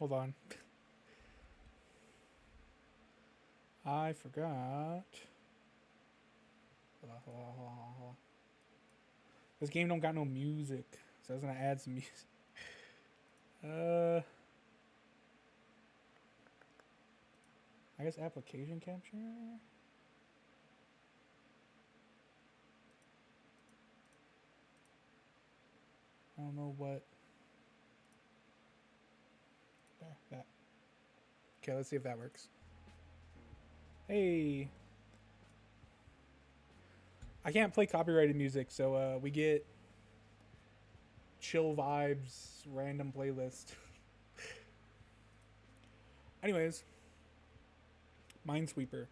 Hold on. I forgot. Hold on. This game don't got no music, so I was gonna add some music. I guess application capture. I don't know what. There, that. Okay, let's see if that works. Hey. I can't play copyrighted music, so we get chill vibes, random playlist. Anyways, Minesweeper.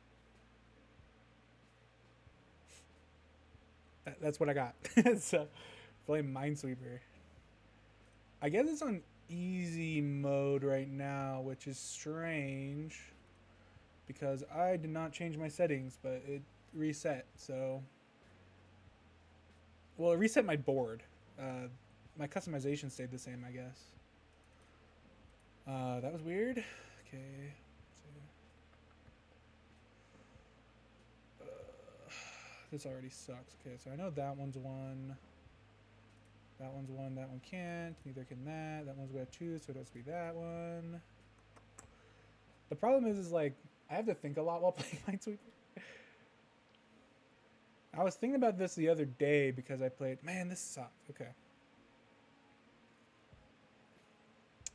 That's what I got. So, playing Minesweeper. I guess it's on easy mode right now, which is strange because I did not change my settings, but it reset. So, well, it reset my board. My customization stayed the same, I guess. That was weird. Okay. This already sucks. Okay, so I know that one's one. That one's one. That one can't. Neither can that. That one's got two, so it has to be that one. The problem is like, I have to think a lot while playing Minesweeper. I was thinking about this the other day because I played... Man, this sucks. Okay.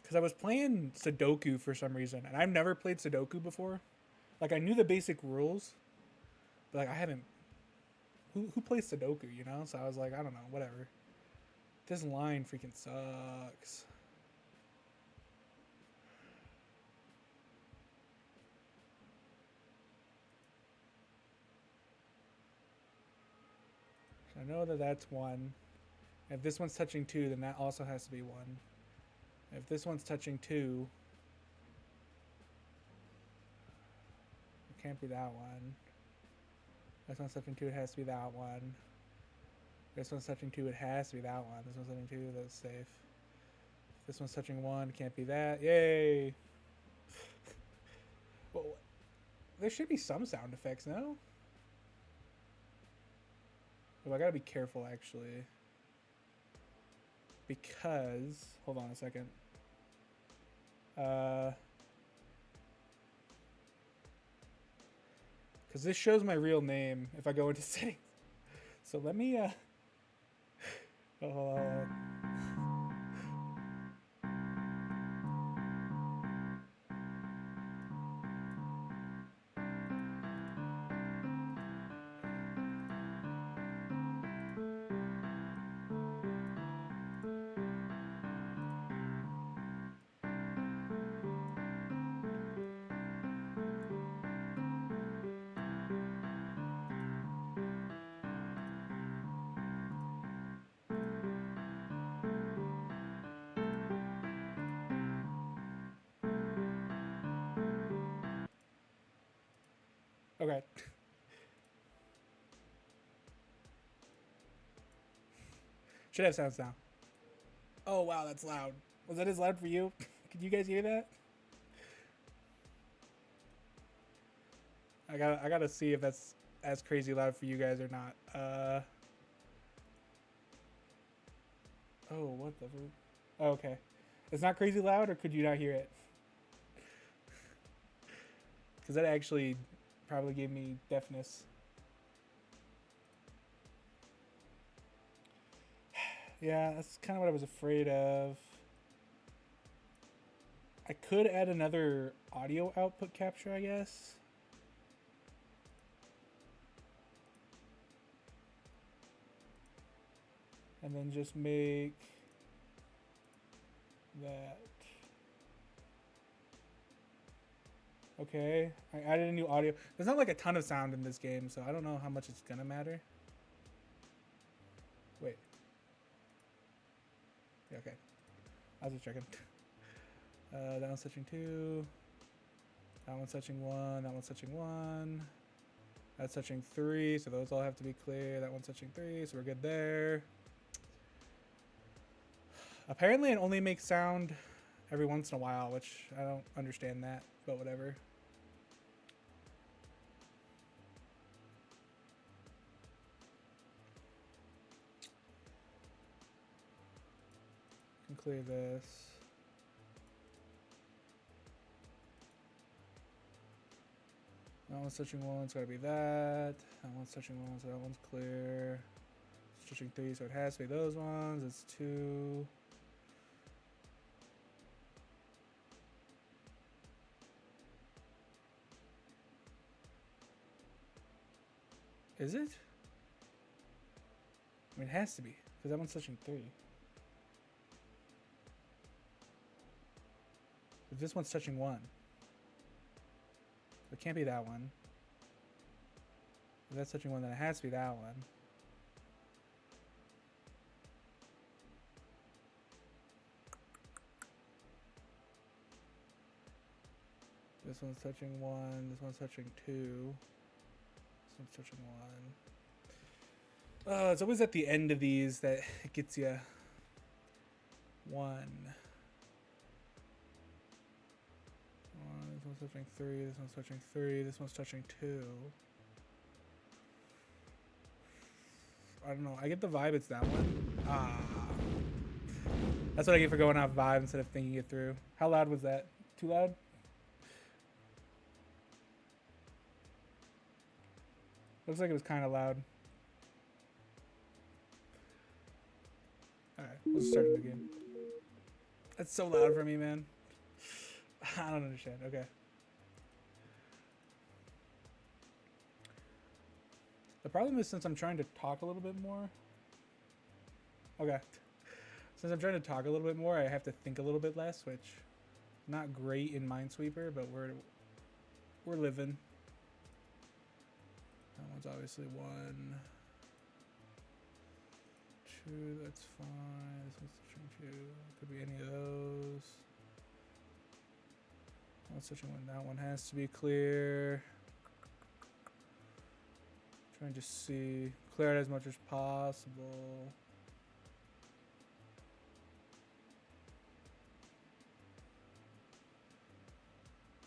Because I was playing Sudoku for some reason, and I've never played Sudoku before. Like, I knew the basic rules, but like, I haven't... Who plays Sudoku, you know? So I was like, I don't know, whatever. This line freaking sucks. So I know that that's one. If this one's touching two, then that also has to be one. If this one's touching two, it can't be that one. This one's touching two, it has to be that one. This one's touching two, it has to be that one. This one's touching two, that's safe. This one's touching one, can't be that. Yay! Well, there should be some sound effects, no? Well, I gotta be careful, actually. Because... Hold on a second. Because this shows my real name if I go into settings. So let me... Okay. Should have sounds now. Oh wow, that's loud. Was that as loud for you? Could you guys hear that? I gotta see if that's as crazy loud for you guys or not. Oh, what the? Oh, okay. It's not crazy loud, or could you not hear it? Because that actually probably gave me deafness. Yeah, that's kind of what I was afraid of. I could add another audio output capture, I guess. And then just make that. Okay, I added a new audio. There's not like a ton of sound in this game, so I don't know how much it's gonna matter. Wait. Yeah, okay. I was just checking. That one's touching two. That one's touching one. That one's touching one. That's touching three, so those all have to be clear. That one's touching three, so we're good there. Apparently it only makes sound every once in a while, which I don't understand that, but whatever. Can clear this. That one's touching one, it's gotta be that. That one's touching one, so that one's clear. It's touching three, so it has to be those ones. It's two. Is it? I mean, it has to be, because that one's touching three. But this one's touching one. It can't be that one. If that's touching one, then it has to be that one. This one's touching one. This one's touching two. This one's touching one. It's always at the end of these that it gets you one. This one's touching three. This one's touching three. This one's touching two. I don't know. I get the vibe it's that one. Ah. That's what I get for going off vibe instead of thinking it through. How loud was that? Too loud? Looks like it was kind of loud. Alright, let's start it again. That's so loud for me, man. I don't understand. Okay. The problem is since I'm trying to talk a little bit more. Okay. Since I'm trying to talk a little bit more, I have to think a little bit less, which not great in Minesweeper, but we're living. That one's obviously one. Two, that's fine. This one's touching two. Could be any of those. That one's touching one. That one has to be clear. Trying to see. Clear it as much as possible.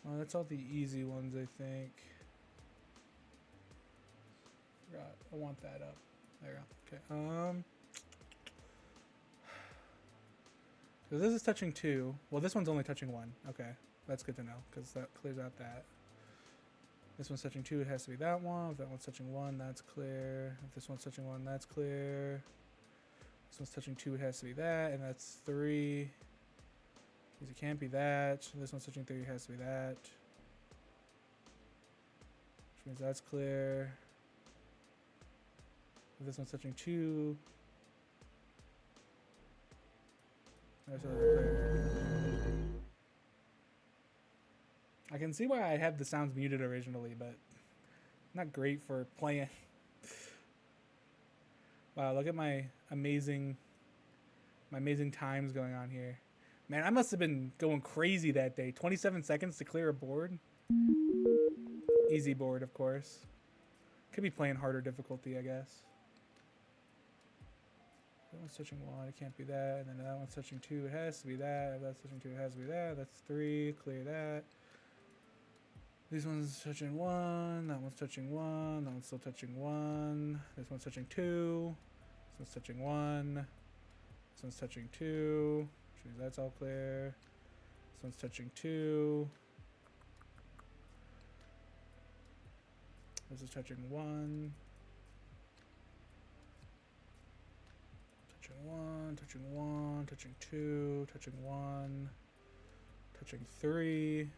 Well, that's all the easy ones, I think. Forgot. I want that up. There we go. Okay. So this is touching two. Well, this one's only touching one. Okay. That's good to know, because that clears out that. This one's touching two, it has to be that one. If that one's touching one, that's clear. If this one's touching one, that's clear. This one's touching two, it has to be that, and that's three. Because it can't be that. This one's touching three, it has to be that. Which means that's clear. If this one's touching two, that's clear. I can see why I had the sounds muted originally, but not great for playing. Wow, look at my amazing times going on here. Man, I must have been going crazy that day. 27 seconds to clear a board. Easy board, of course. Could be playing harder difficulty, I guess. That one's touching one, it can't be that. And then that one's touching two, it has to be that. If that's touching two, it has to be that. That's three, clear that. This one's touching one, that one's touching one, that one's still touching one. This one's touching two, this one's touching one, this one's touching two, which means that's all clear. This one's touching two. This is touching one. Touching one, touching one, touching two, touching one, touching three.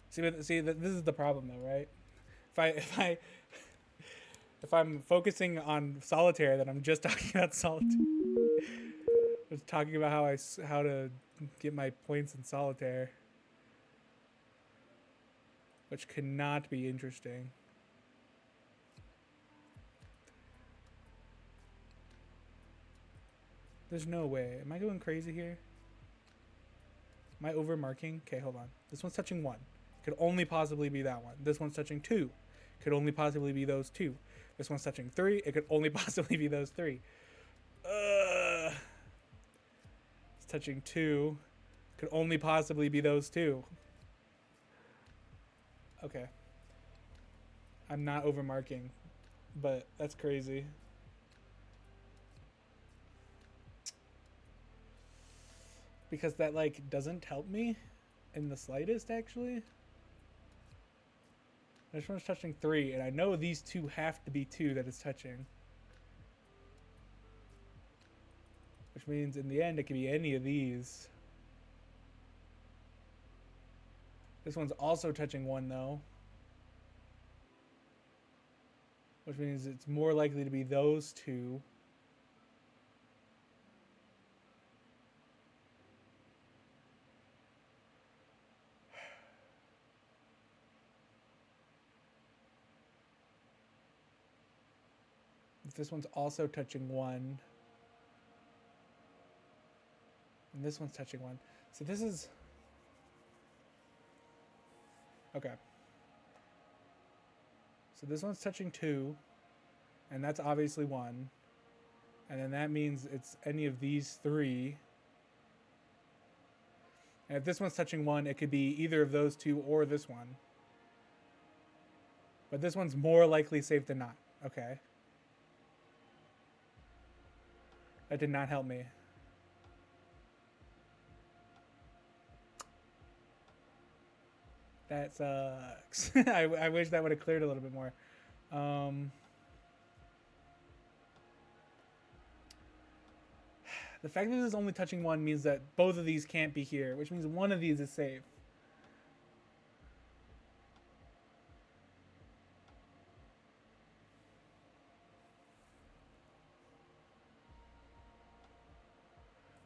See, this is the problem, though, right? If I'm focusing on solitaire, then I'm just talking about solitaire. Just talking about how to get my points in solitaire, which cannot be interesting. There's no way. Am I going crazy here? Am I over marking? Okay, hold on. This one's touching one. Could only possibly be that one. This one's touching two. Could only possibly be those two. This one's touching 3. It could only possibly be those 3. It's touching 2. Could only possibly be those 2. Okay. I'm not overmarking, but that's crazy. Because that, like, doesn't help me in the slightest, actually. This one's touching 3, and I know these 2 have to be 2 that it's touching. Which means, in the end, it could be any of these. This one's also touching 1, though. Which means it's more likely to be those 2. If this one's also touching 1. And this one's touching 1. So this is... Okay. So this one's touching 2. And that's obviously 1. And then that means it's any of these 3. And if this one's touching 1, it could be either of those 2 or this one. But this one's more likely safe than not. Okay. That did not help me. That sucks. I wish that would have cleared a little bit more. The fact that this is only touching 1 means that both of these can't be here, which means one of these is safe.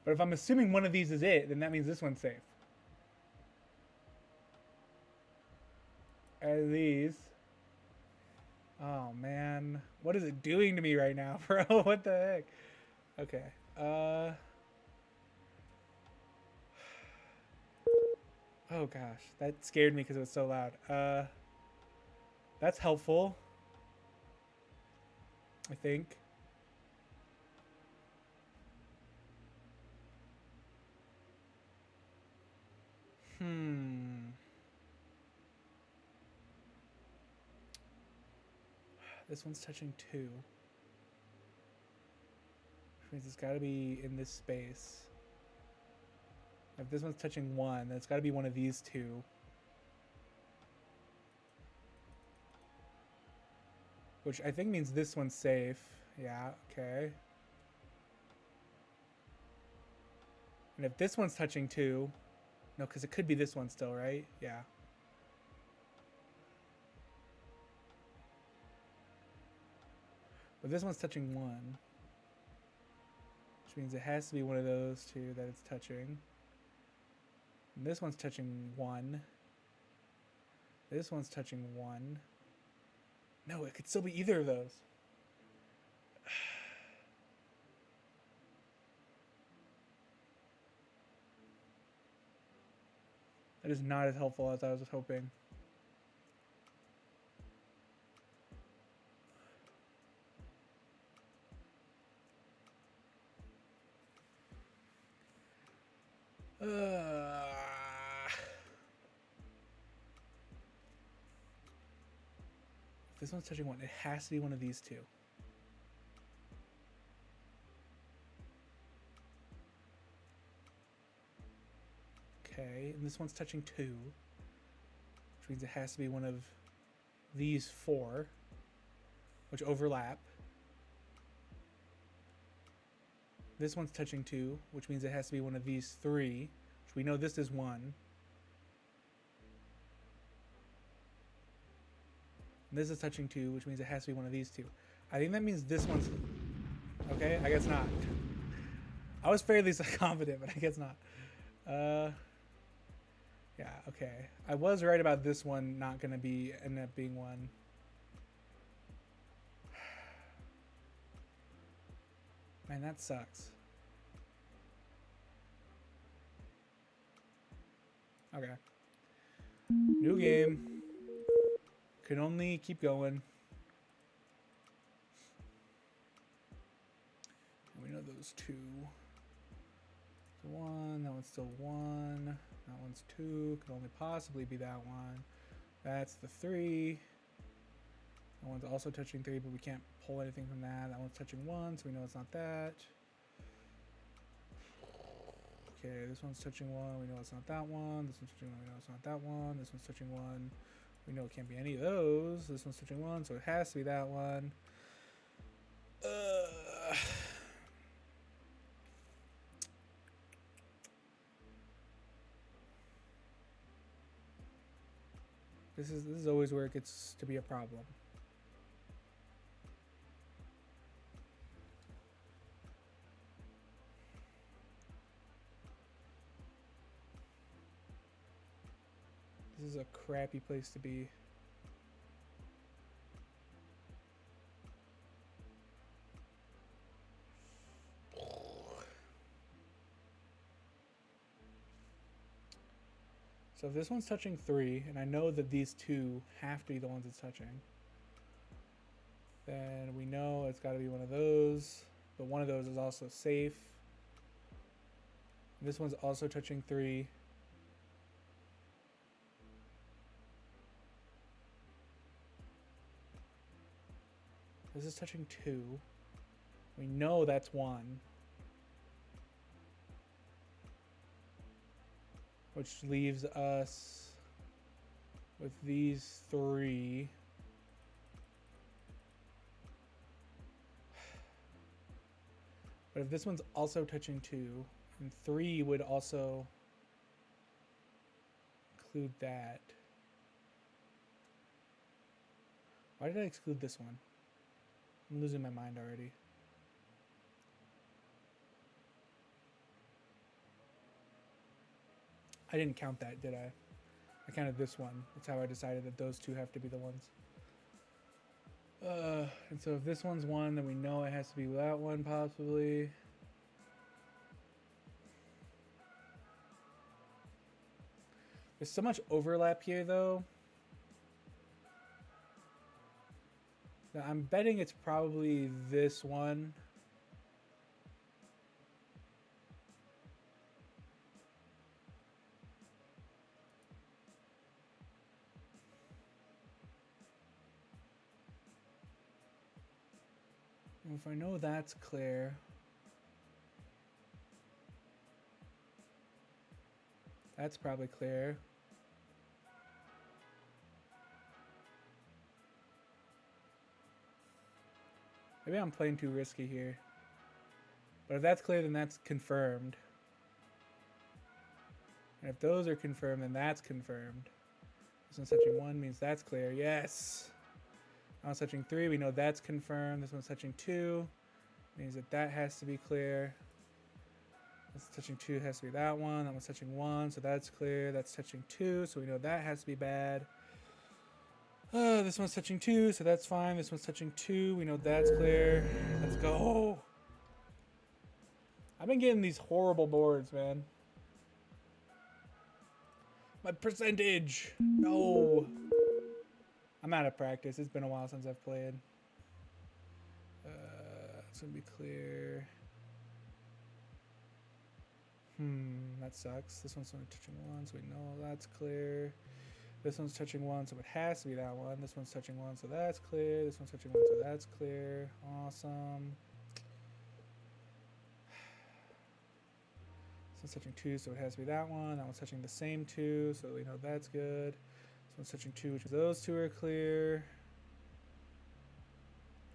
But if I'm assuming one of these is it, then that means this one's safe. And these. Oh, man. What is it doing to me right now, bro? What the heck? Okay. Oh, gosh. That scared me because it was so loud. That's helpful. I think. This one's touching 2. Which means it's got to be in this space. If this one's touching 1, then it's got to be one of these 2. Which I think means this one's safe. Yeah, okay. And if this one's touching 2... No, because it could be this one still, right? Yeah. But this one's touching 1. Which means it has to be one of those 2 that it's touching. And this one's touching 1. This one's touching 1. No, it could still be either of those. That is not as helpful as I was hoping. This one's touching 1. It has to be one of these 2. Okay, and this one's touching 2, which means it has to be one of these 4, which overlap. This one's touching 2, which means it has to be one of these 3, which we know this is 1. And this is touching 2, which means it has to be one of these 2. I think that means this one's... Okay, I guess not. I was fairly confident, but I guess not. Yeah, okay. I was right about this one not going to be end up being 1. Man, that sucks. Okay. New game. Can only keep going. one's 2. So 1, that one's still 1. That one's 2, could only possibly be that one. That's the 3. That one's also touching 3, but we can't pull anything from that. That one's touching 1, so we know it's not that. Okay, this one's touching 1, we know it's not that one. This one's touching 1, we know it's not that one. This one's touching 1, we know it can't be any of those. This one's touching 1, so it has to be that one. This is always where it gets to be a problem. This is a crappy place to be. So if this one's touching 3, and I know that these 2 have to be the ones it's touching, then we know it's got to be one of those, but one of those is also safe. This one's also touching 3. This is touching 2. We know that's 1. Which leaves us with these 3. But if this one's also touching 2, and 3 would also include that. Why did I exclude this one? I'm losing my mind already. I didn't count that, did I? I counted this one. That's how I decided that those 2 have to be the ones. And so if this one's 1, then we know it has to be that one, possibly. There's so much overlap here, though, that I'm betting it's probably this one. If I know that's clear, that's probably clear. Maybe I'm playing too risky here. But if that's clear, then that's confirmed. And if those are confirmed, then that's confirmed. This one's touching 1 means that's clear. Yes! Now it's touching 3. We know that's confirmed. This one's touching 2. Means that that has to be clear. This touching 2 has to be that one. That one's touching 1, so that's clear. That's touching 2, so we know that has to be bad. This one's touching 2, so that's fine. This one's touching 2. We know that's clear. Let's go. I've been getting these horrible boards, man. My percentage. No. I'm out of practice. It's been a while since I've played. It's going to be clear. That sucks. This one's only touching 1, so we know that's clear. This one's touching 1, so it has to be that one. This one's touching 1, so that's clear. This one's touching 1, so that's clear. Awesome. This one's touching 2, so it has to be that one. That one's touching the same 2, so we know that's good. This one's touching 2, which is those 2 are clear.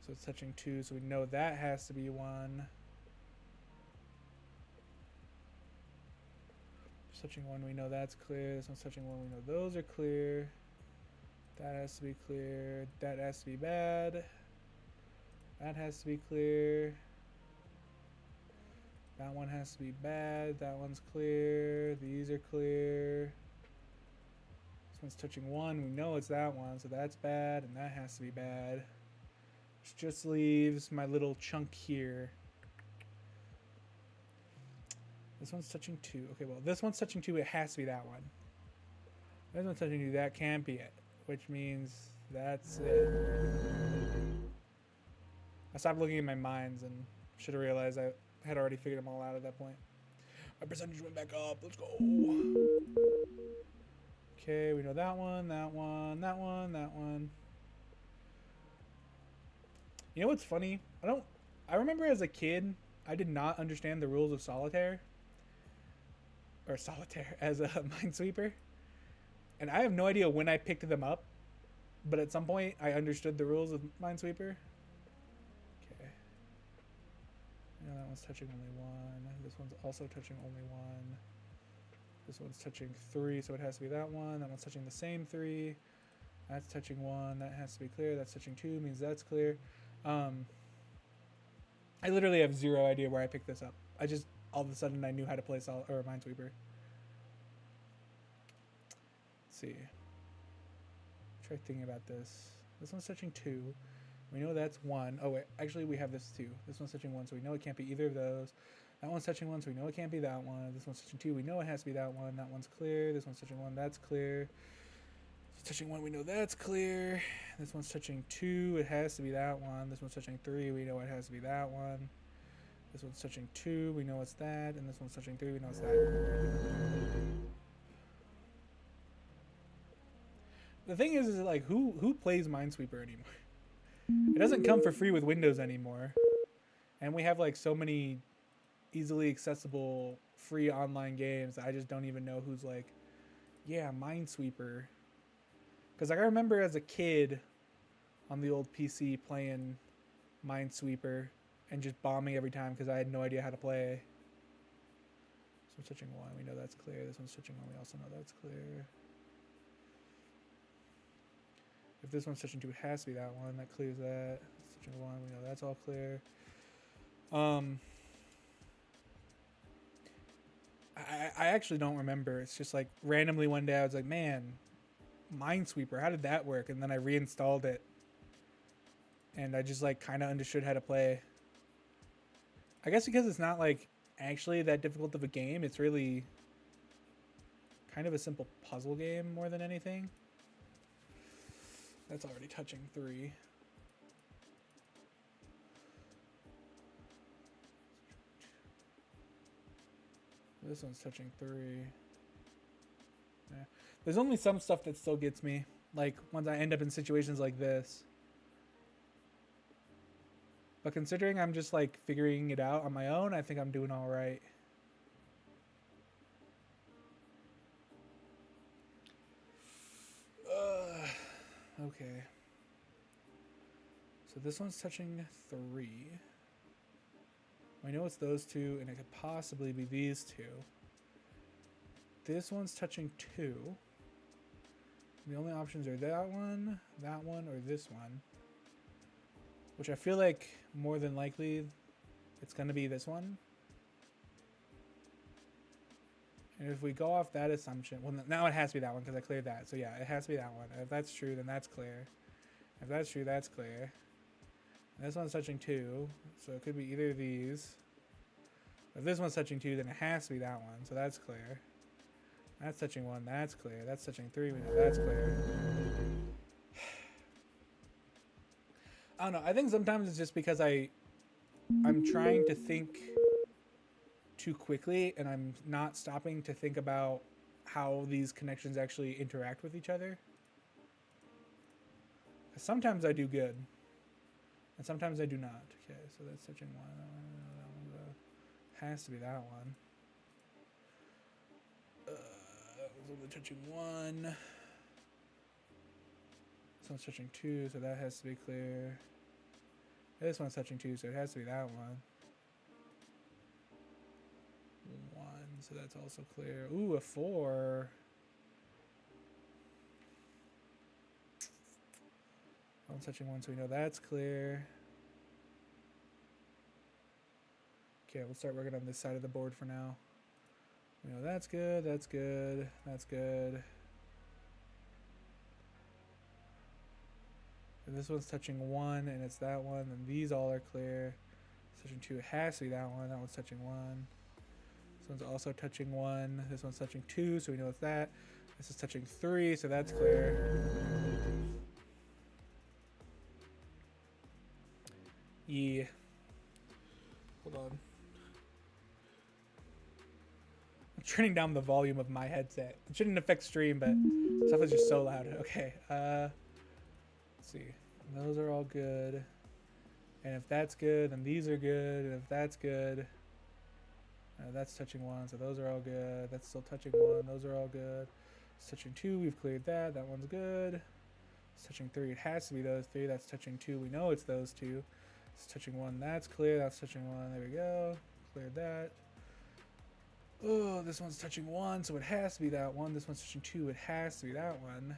So it's touching 2, so we know that has to be 1. Touching 1, we know that's clear. This one's touching 1, we know those are clear. That has to be clear. That has to be bad. That has to be clear. That one has to be bad. That one's clear. These are clear. This one's touching 1, we know it's that one, so that's bad, and that has to be bad. Which just leaves my little chunk here. This one's touching 2. Okay, well, this one's touching 2. It has to be that one. This one's touching 2. That can't be it. Which means that's it. I stopped looking at my mines and should have realized had already figured them all out at that point. My percentage went back up. Let's go. Okay, we know that one, that one, that one, that one. You know what's funny? I remember as a kid, I did not understand the rules of solitaire. Or solitaire as a Minesweeper. And I have no idea when I picked them up. But at some point, I understood the rules of Minesweeper. Okay. Yeah, that one's touching only one. This one's also touching only one. This one's touching 3, so it has to be that one. That one's touching the same 3. That's touching 1. That has to be clear. That's touching 2, means that's clear. I literally have zero idea where I picked this up. I just, all of a sudden, I knew how to play Minesweeper. Let's see. Try thinking about this. This one's touching 2. We know that's 1. Oh, wait. Actually, we have this 2. This one's touching 1, so we know it can't be either of those. That one's touching 1, so we know it can't be that one. This one's touching 2. We know it has to be that one. That one's clear. This one's touching 1. That's clear. It's touching 1. We know that's clear. This one's touching 2. It has to be that one. This one's touching 3. We know it has to be that one. This one's touching 2. We know it's that. And this one's touching 3. We know it's that. The thing is like, who plays Minesweeper anymore? It doesn't come for free with Windows anymore. And we have like so many easily accessible free online games that I just don't even know who's like, yeah, Minesweeper. Because like I remember as a kid on the old PC playing Minesweeper and just bombing every time because I had no idea how to play. This one's touching 1. We know that's clear. This one's touching 1. We also know that's clear. If this one's touching 2, it has to be that one. That clears that. It's touching 1. We know that's all clear. I actually don't remember. It's just like randomly one day I was like, man, Minesweeper, how did that work? And then I reinstalled it. And I just like kind of understood how to play. I guess because it's not like actually that difficult of a game. It's really kind of a simple puzzle game more than anything. That's already touching 3. This one's touching 3. Yeah. There's only some stuff that still gets me. Like, once I end up in situations like this. But considering I'm just, like, figuring it out on my own, I think I'm doing all right. Okay. So this one's touching 3. We know it's those 2, and it could possibly be these 2. This one's touching 2. The only options are that one, or this one. Which I feel like more than likely it's going to be this one. And if we go off that assumption, well, now it has to be that one because I cleared that. So yeah, it has to be that one. If that's true, then that's clear. If that's true, that's clear. And this one's touching 2, so it could be either of these. If this one's touching 2, then it has to be that one, so that's clear. That's touching 1, that's clear. That's touching 3, we know that's clear. I don't know, I think sometimes it's just because I'm trying to think too quickly and I'm not stopping to think about how these connections actually interact with each other. Sometimes I do good. And sometimes I do not. Okay, so that's touching 1. That one has to be that one. That was only touching 1. This one's touching 2, so that has to be clear. This one's touching 2, so it has to be that one. 1, so that's also clear. Ooh, a 4. That one's touching 1, so we know that's clear. Okay, we'll start working on this side of the board for now. We know that's good, that's good, that's good. If this one's touching 1 and it's that one, then these all are clear. It's touching 2, it has to be that one. That one's touching 1. This one's also touching 1. This one's touching 2, so we know it's that. This is touching 3, so that's clear. Yeah. Hold on. turning down the volume of my headset. It shouldn't affect stream, but stuff is just so loud. Okay, let's see. Those are all good. And if that's good, then these are good. And if that's good, that's touching 1, so those are all good. That's still touching 1, those are all good. It's touching 2, we've cleared that. That one's good. It's touching 3, it has to be those 3. That's touching 2, we know it's those 2. It's touching 1, that's clear. That's touching 1, there we go. Cleared that. Oh, this one's touching 1, so it has to be that one. This one's touching 2, it has to be that one.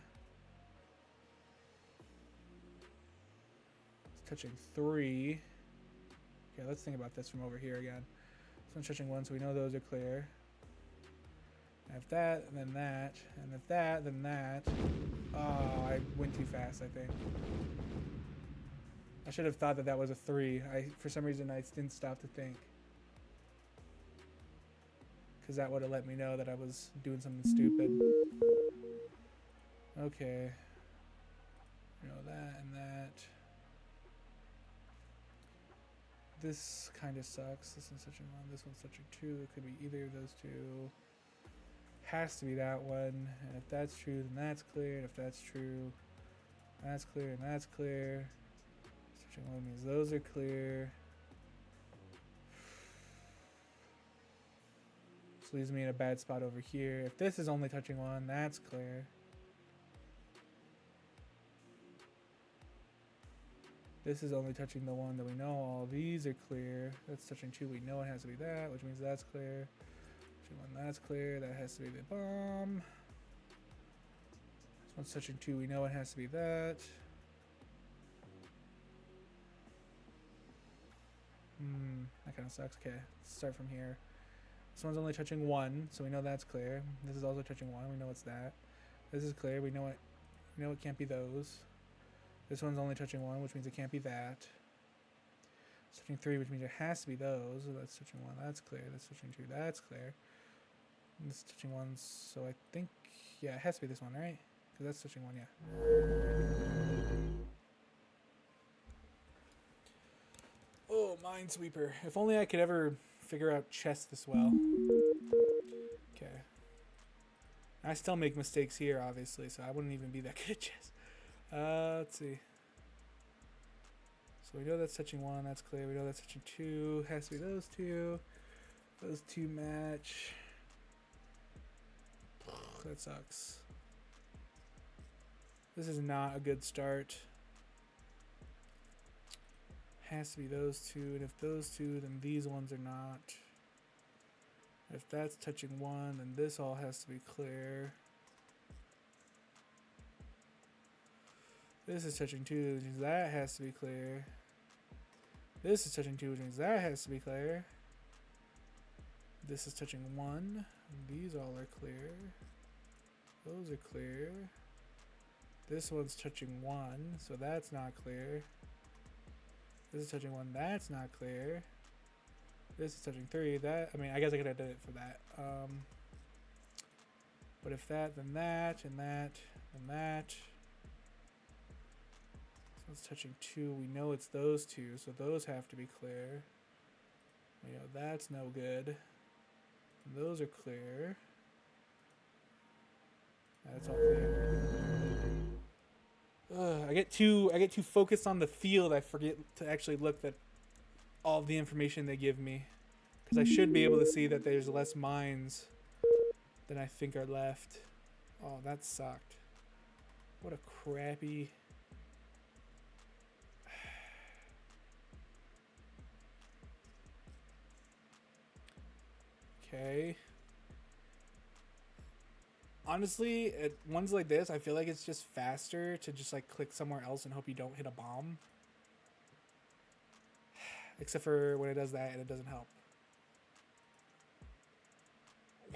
It's touching 3. Okay, let's think about this from over here again. This one's touching 1, so we know those are clear. And if that, then that. And if that, then that. Oh, I went too fast, I think. I should have thought that that was a 3. For some reason, I didn't stop to think. Because that would have let me know that I was doing something stupid. Okay. You know, that and that. This kind of sucks. This one's touching 1, this one's touching 2. It could be either of those 2. Has to be that one. And if that's true, then that's clear. And if that's true, that's clear and that's clear. Touching 1 means those are clear. This leaves me in a bad spot over here. If this is only touching 1, that's clear. This is only touching the 1 that we know all these are clear. That's touching 2, we know it has to be that, which means that's clear. Touching 1, that's clear. That has to be the bomb. This one's touching 2, we know it has to be that. That kind of sucks. Okay, let's start from here. This one's only touching 1, so we know that's clear. This is also touching 1, we know it's that. This is clear, we know it can't be those. This one's only touching 1, which means it can't be that. It's touching 3, which means it has to be those. So that's touching 1, that's clear. That's touching 2, that's clear. And this is touching 1, so I think, yeah, it has to be this one, right? Because that's touching 1, yeah. Oh, Minesweeper. If only I could ever figure out chess this well. Okay. I still make mistakes here, obviously, so I wouldn't even be that good at chess. Let's see. So we know that's touching 1, that's clear. We know that's touching 2. Has to be those 2. Those 2 match. That sucks. This is not a good start. Has to be those 2, and if those 2, then these ones are not. If that's touching 1, then this all has to be clear. This is touching 2, which means that has to be clear. This is touching 2, which means that has to be clear. This is touching 1. These all are clear. Those are clear. This one's touching 1, so that's not clear. This is touching 1, that's not clear. This is touching 3, that, I mean, I guess I could have done it for that. But if that, then that, and that, and that. It's touching 2. We know it's those 2, so those have to be clear. We know that's no good. Those are clear. That's all clear. I get too focused on the field. I forget to actually look at all of the information they give me, because I should be able to see that there's less mines than I think are left. Oh, that sucked. What a crappy. Okay. Honestly, at ones like this, I feel like it's just faster to just like click somewhere else and hope you don't hit a bomb. Except for when it does that and it doesn't help.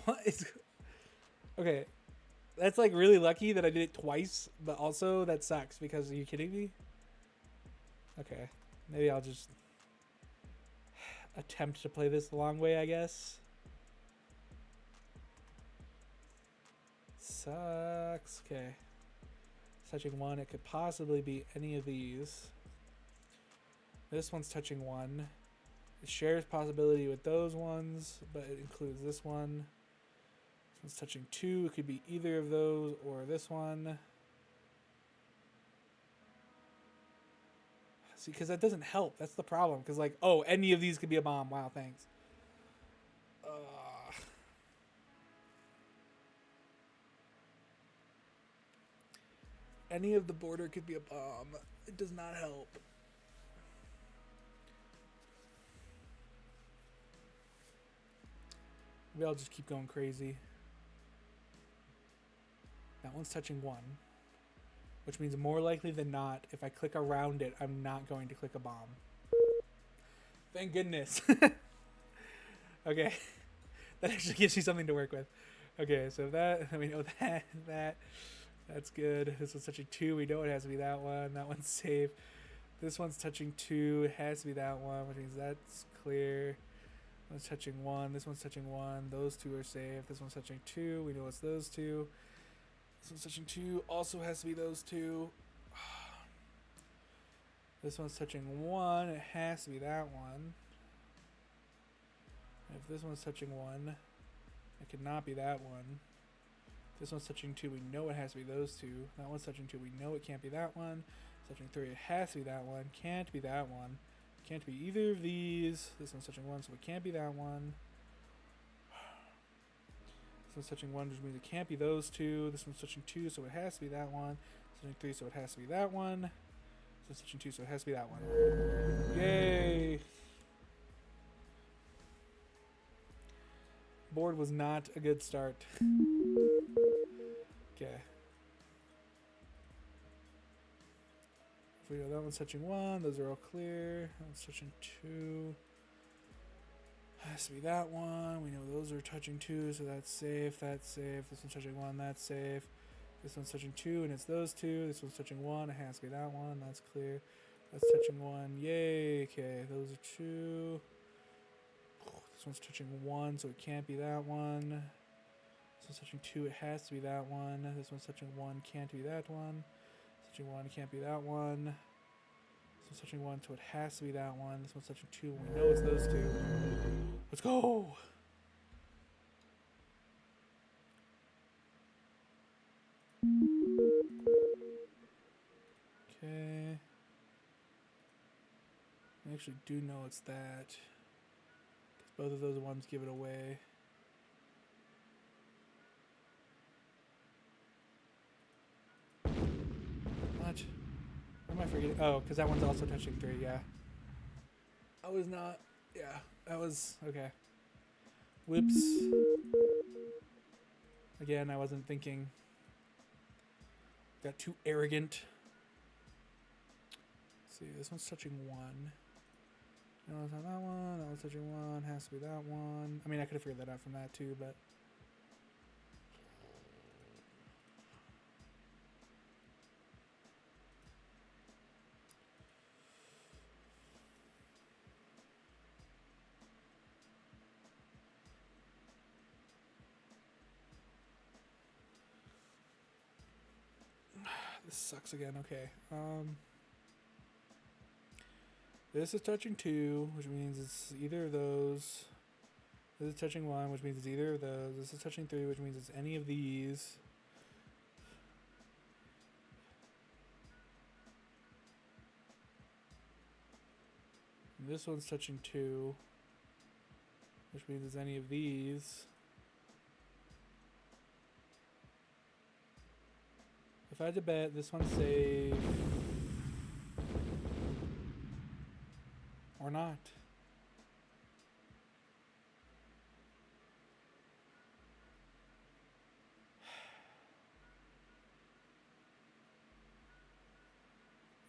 What is... Okay. That's like really lucky that I did it twice, but also that sucks because, are you kidding me? Okay. Maybe I'll just attempt to play this the long way, I guess. Sucks. Okay. Touching 1. It could possibly be any of these. This one's touching 1. It shares possibility with those ones, but it includes this one. It's touching 2. It could be either of those or this one. See, because that doesn't help. That's the problem. Because, like, oh, any of these could be a bomb. Wow, thanks. Any of the border could be a bomb. It does not help. Maybe I'll just keep going crazy. That one's touching 1. Which means more likely than not, if I click around it, I'm not going to click a bomb. Thank goodness. Okay. That actually gives you something to work with. Okay, so that, we know that's good. This one's touching 2. We know it has to be that one. That one's safe. This one's touching 2. It has to be that one, which means that's clear. This one's touching 1. This one's touching 1. Those 2 are safe. This one's touching 2. We know it's those 2. This one's touching 2. Also has to be those 2. This one's touching 1. It has to be that one. If this one's touching 1, it cannot be that one. This one's touching 2. We know it has to be those 2. That one's touching 2. We know it can't be that one. Touching 3. It has to be that one. Can't be that one. Can't be either of these. This one's touching 1, so it can't be that one. This one's touching 1, which means it can't be those 2. This one's touching 2, so it has to be that one. It's touching 3, so it has to be that one. This one's touching 2, so it has to be that one. Yay! Board was not a good start. Okay. That one's touching 1. Those are all clear. That one's touching 2. Has to be that one. We know those are touching 2, so that's safe. That's safe. This one's touching 1. That's safe. This one's touching 2, and it's those 2. This one's touching 1. It has to be that one. That's clear. That's touching 1. Yay. Okay. Those are 2. This one's touching 1, so it can't be that one. This one's touching 2. It has to be that one. This one's touching 1. Can't be that one. Touching 1. Can't be that one. This one's touching 1, so it has to be that one. This one's touching 2. We know it's those 2. Let's go! Okay. I actually do know it's that. Because both of those ones give it away. What? Am I forgetting? Oh, because that one's also touching 3, yeah. I was not. Yeah, that was. Okay. Whoops. Again, I wasn't thinking. Got too arrogant. Let's see, this one's touching 1. No, it's not that one. That one's touching 1. Has to be that one. I mean, I could have figured that out from that too, but. This sucks again. Okay. This is touching 2, which means it's either of those. This is touching 1, which means it's either of those. This is touching 3, which means it's any of these. And this one's touching 2, which means it's any of these. If I had to bet, this one's safe. Or not.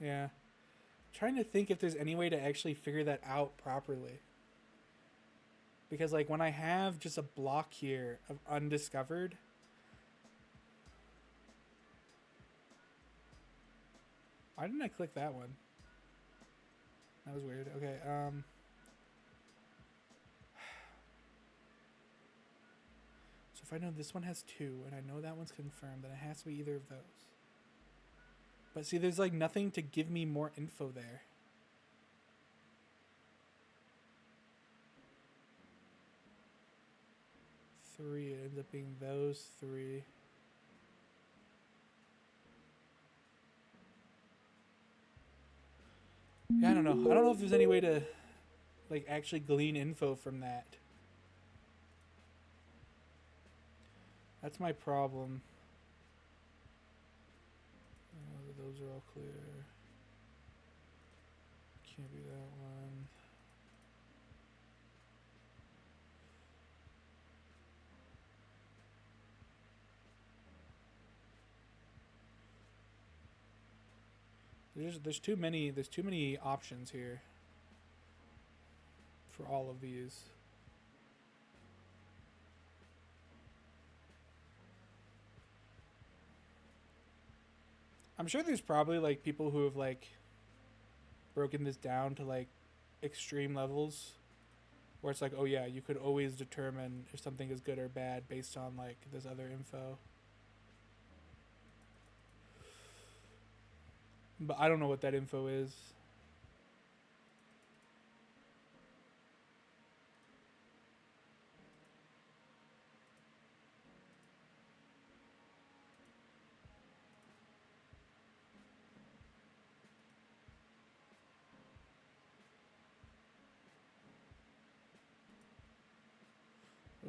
Yeah. Trying to think if there's any way to actually figure that out properly. Because, like, when I have just a block here of undiscovered, why didn't I click that one? That was weird. Okay, so if I know this one has 2, and I know that one's confirmed, then it has to be either of those. But see, there's, like, nothing to give me more info there. 3. It ends up being those 3. Yeah, I don't know. I don't know if there's any way to like actually glean info from that. That's my problem. Those are all clear. Can't be that one. There's too many options here for all of these. I'm sure there's probably like people who have like broken this down to like extreme levels where it's like, oh yeah, you could always determine if something is good or bad based on like this other info. But I don't know what that info is.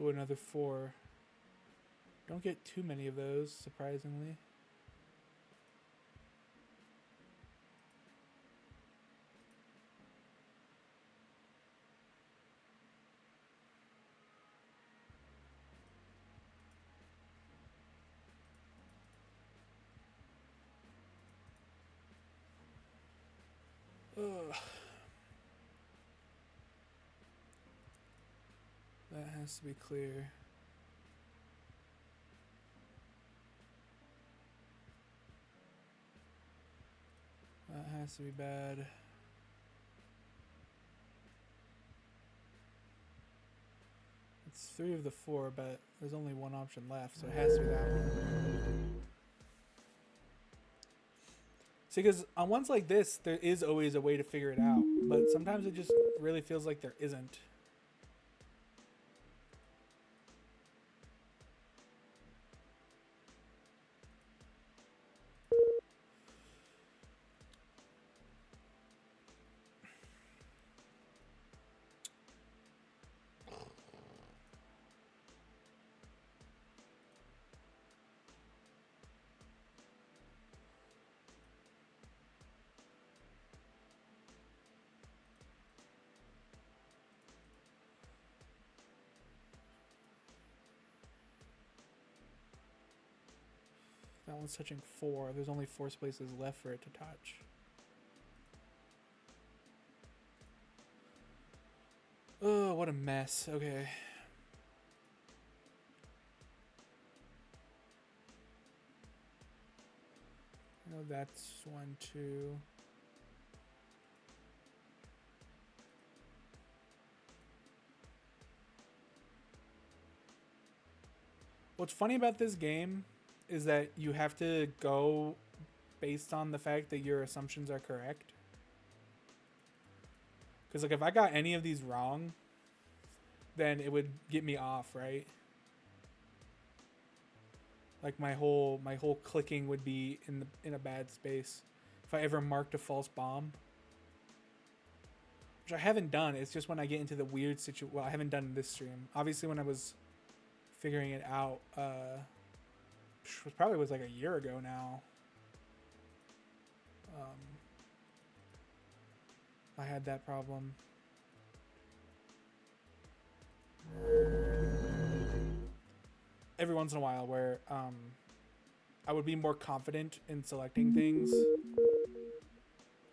Oh, another 4. Don't get too many of those, surprisingly. Ugh. That has to be clear. That has to be bad. It's 3 of the 4, but there's only one option left, so it has to be that one. See, because on ones like this, there is always a way to figure it out, but sometimes it just really feels like there isn't. That one's touching 4. There's only 4 spaces left for it to touch. Oh, what a mess. Okay. I know that's 1, 2. What's funny about this game is that you have to go based on the fact that your assumptions are correct. Because like if I got any of these wrong, then it would get me off, right? Like my whole clicking would be in a bad space if I ever marked a false bomb, which I haven't done. It's just when I get into the weird situation. Well, I haven't done this stream. Obviously, when I was figuring it out, probably was like a year ago now. I had that problem. Every once in a while where I would be more confident in selecting things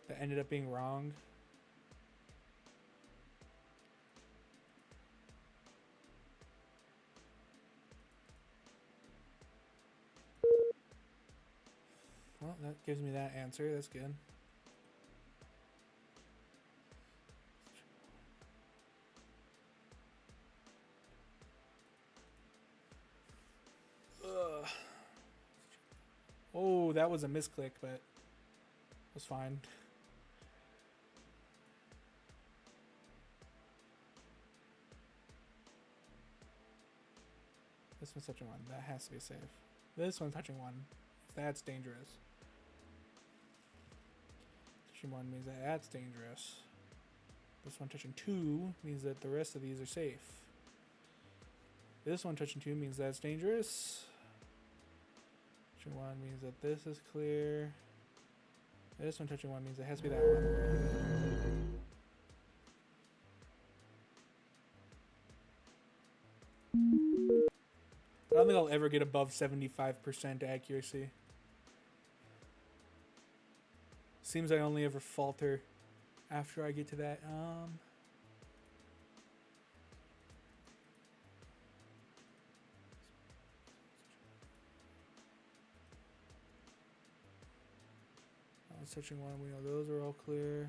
that ended up being wrong. Well, that gives me that answer. That's good. Oh, that was a misclick, but it was fine. This one's touching one. That has to be safe. This one's touching one. That's dangerous. Touching one means that that's dangerous. This one touching two means that the rest of these are safe. This one touching two means that's dangerous. Touching one means that this is clear. This one touching one means it has to be that one. I don't think I'll ever get above 75% accuracy. Seems I only ever falter after I get to that. I was touching one. We know those are all clear.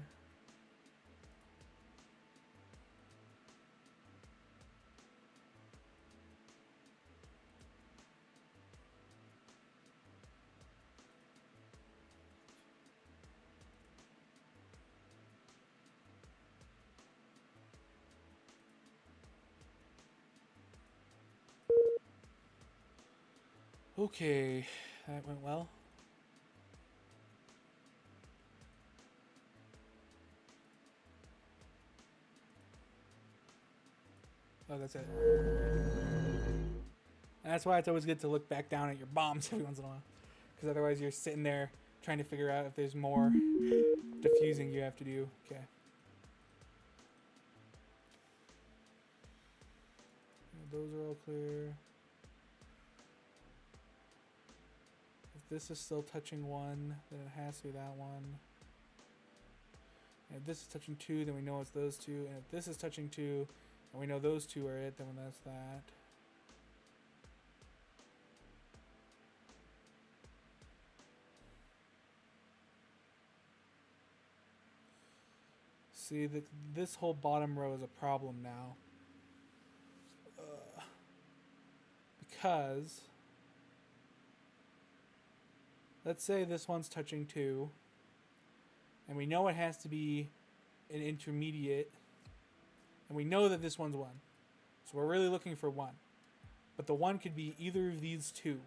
Okay, that went well. Oh, that's it. And that's why it's always good to look back down at your bombs every once in a while. Because otherwise you're sitting there trying to figure out if there's more diffusing you have to do. Okay. Those are all clear. If this is still touching one, then it has to be that one. And if this is touching two, then we know it's those two. And if this is touching two, and we know those two are it, then that's that. See, this whole bottom row is a problem now. Because, let's say this one's touching two, and we know it has to be an intermediate, and we know that this one's one. So we're really looking for one. But the one could be either of these two.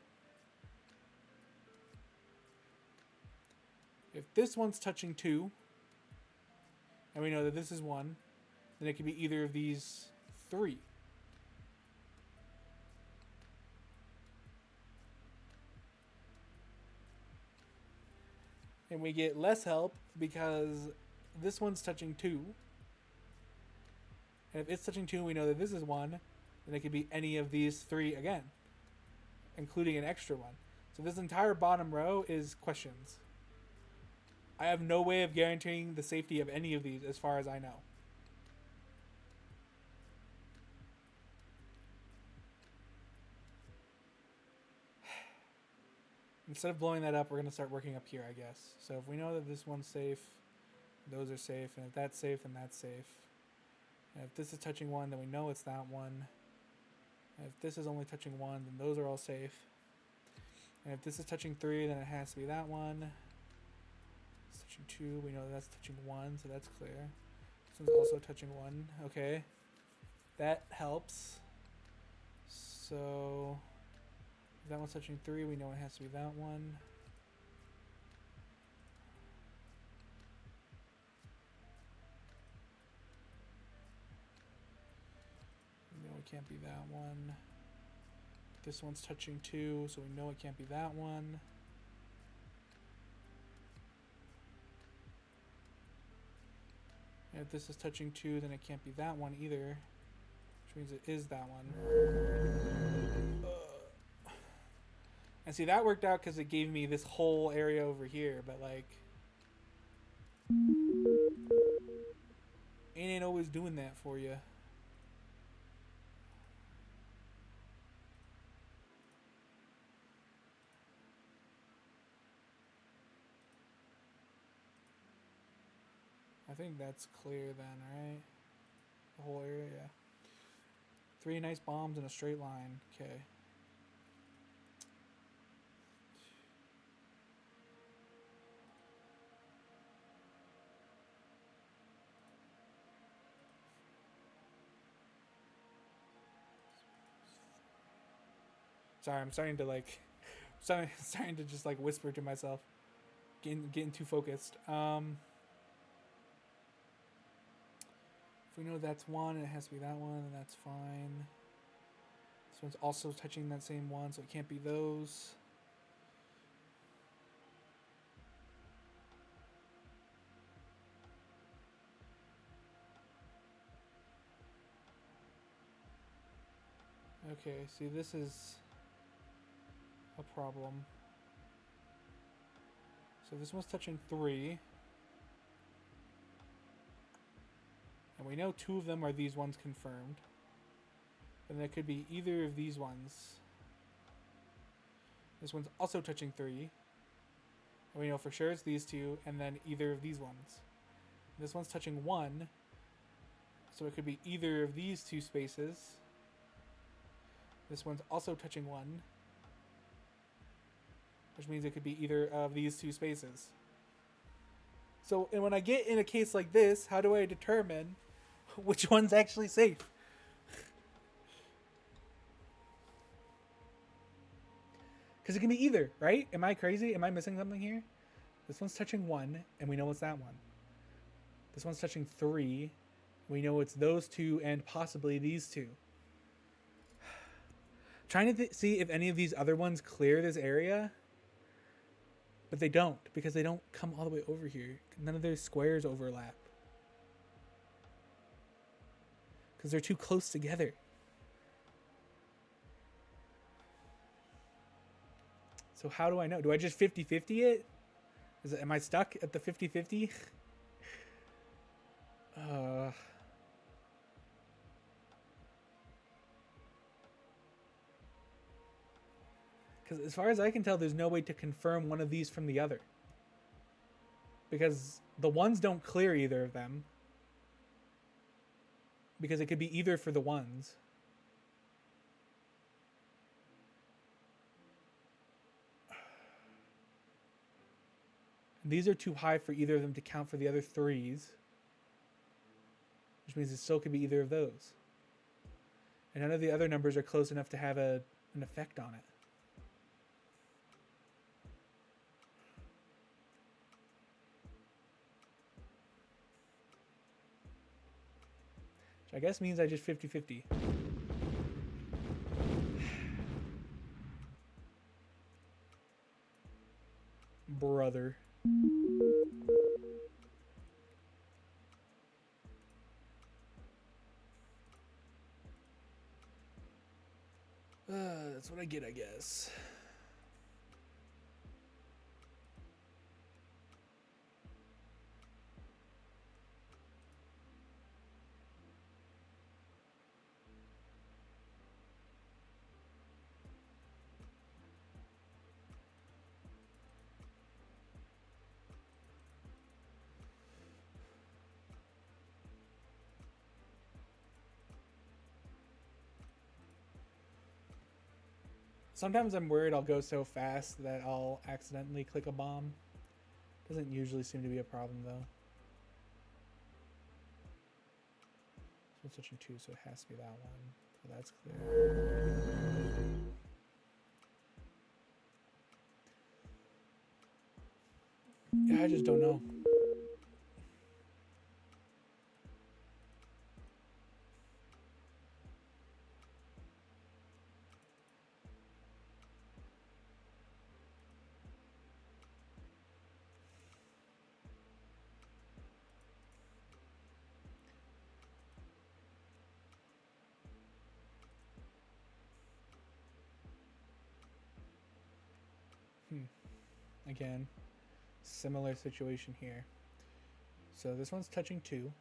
If this one's touching two, and we know that this is one, then it could be either of these three. And we get less help because this one's touching two. And if it's touching two, we know that this is one, then it could be any of these three again, including an extra one. So this entire bottom row is questions. I have no way of guaranteeing the safety of any of these as far as I know. Instead of blowing that up, we're going to start working up here, I guess. So if we know that this one's safe, those are safe, and if that's safe, then that's safe. And if this is touching one, then we know it's that one. And if this is only touching one, then those are all safe. And if this is touching three, then it has to be that one. It's touching two, we know that's touching one, so that's clear. This one's also touching one, okay. That helps. So if that one's touching three, we know it has to be that one. We know it can't be that one. This one's touching two, so we know it can't be that one. And if this is touching two, then it can't be that one either, which means it is that one. And see, that worked out because it gave me this whole area over here, but like, it ain't always doing that for you. I think that's clear then, right? The whole area, yeah. 3 nice bombs in a straight line. Okay. Sorry, I'm starting to like, starting to just like whisper to myself, getting too focused. If we know that's one, and it has to be that one, then that's fine. This one's also touching that same one, so it can't be those. Okay, see, this is a problem. So this one's touching 3. And we know 2 of them are these ones confirmed. And there could be either of these ones. This one's also touching 3. And we know for sure it's these 2, and then either of these ones. This one's touching 1. So it could be either of these 2 spaces. This one's also touching 1. Which means it could be either of these 2 spaces. So, and when I get in a case like this, how do I determine which one's actually safe? Because it can be either, right? Am I crazy? Am I missing something here? This one's touching 1, and we know it's that one. This one's touching 3. We know it's those 2 and possibly these 2. Trying to see if any of these other ones clear this area. But they don't, because they don't come all the way over here. None of their squares overlap. Because they're too close together. So how do I know? Do I just 50-50 it? Am I stuck at the 50-50? Because as far as I can tell, there's no way to confirm one of these from the other. Because the ones don't clear either of them. Because it could be either for the ones. These are too high for either of them to count for the other 3s. Which means it still could be either of those. And none of the other numbers are close enough to have an effect on it. Which I guess means I just 50-50. Brother. That's what I get, I guess. Sometimes I'm worried I'll go so fast that I'll accidentally click a bomb. Doesn't usually seem to be a problem though. So it's switching 2, so it has to be that one. So that's clear. Yeah, I just don't know. Again, similar situation here. So this one's touching 2.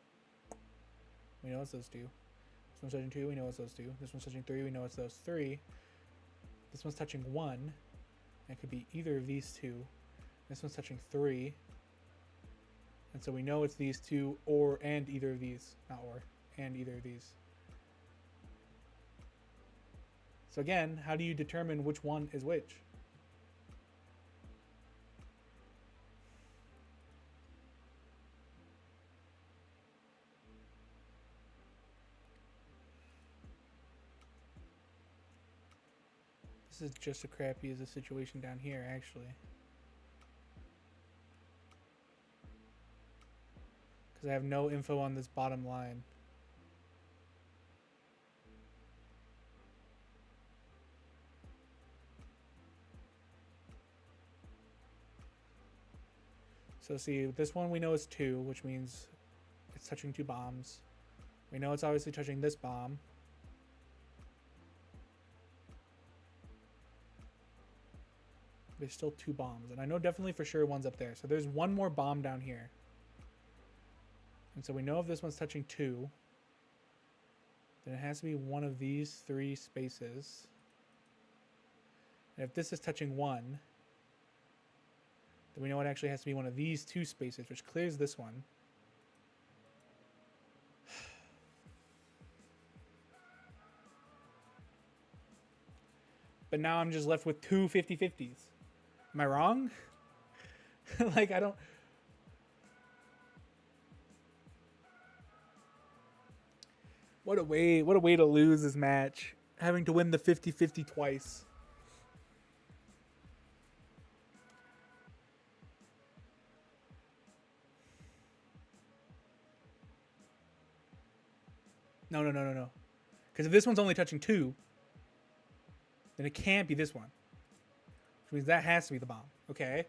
We know it's those 2. This one's touching 2. We know it's those 2. This one's touching 3. We know it's those 3. This one's touching 1. It could be either of these 2. This one's touching 3. And so we know it's these 2 and either of these. Not or. And either of these. So again, how do you determine which one is which? This is just as crappy as the situation down here, actually. Because I have no info on this bottom line. So see, this one we know is 2, which means it's touching 2 bombs. We know it's obviously touching this bomb. There's still 2 bombs. And I know definitely for sure one's up there. So there's one more bomb down here. And so we know if this one's touching 2, then it has to be one of these 3 spaces. And if this is touching 1, then we know it actually has to be one of these 2 spaces, which clears this one. But now I'm just left with 2 50-50s. Am I wrong? Like, I don't... What a way to lose this match. Having to win the 50-50 twice. No. Because if this one's only touching 2, then it can't be this one. Which means that has to be the bomb. Okay.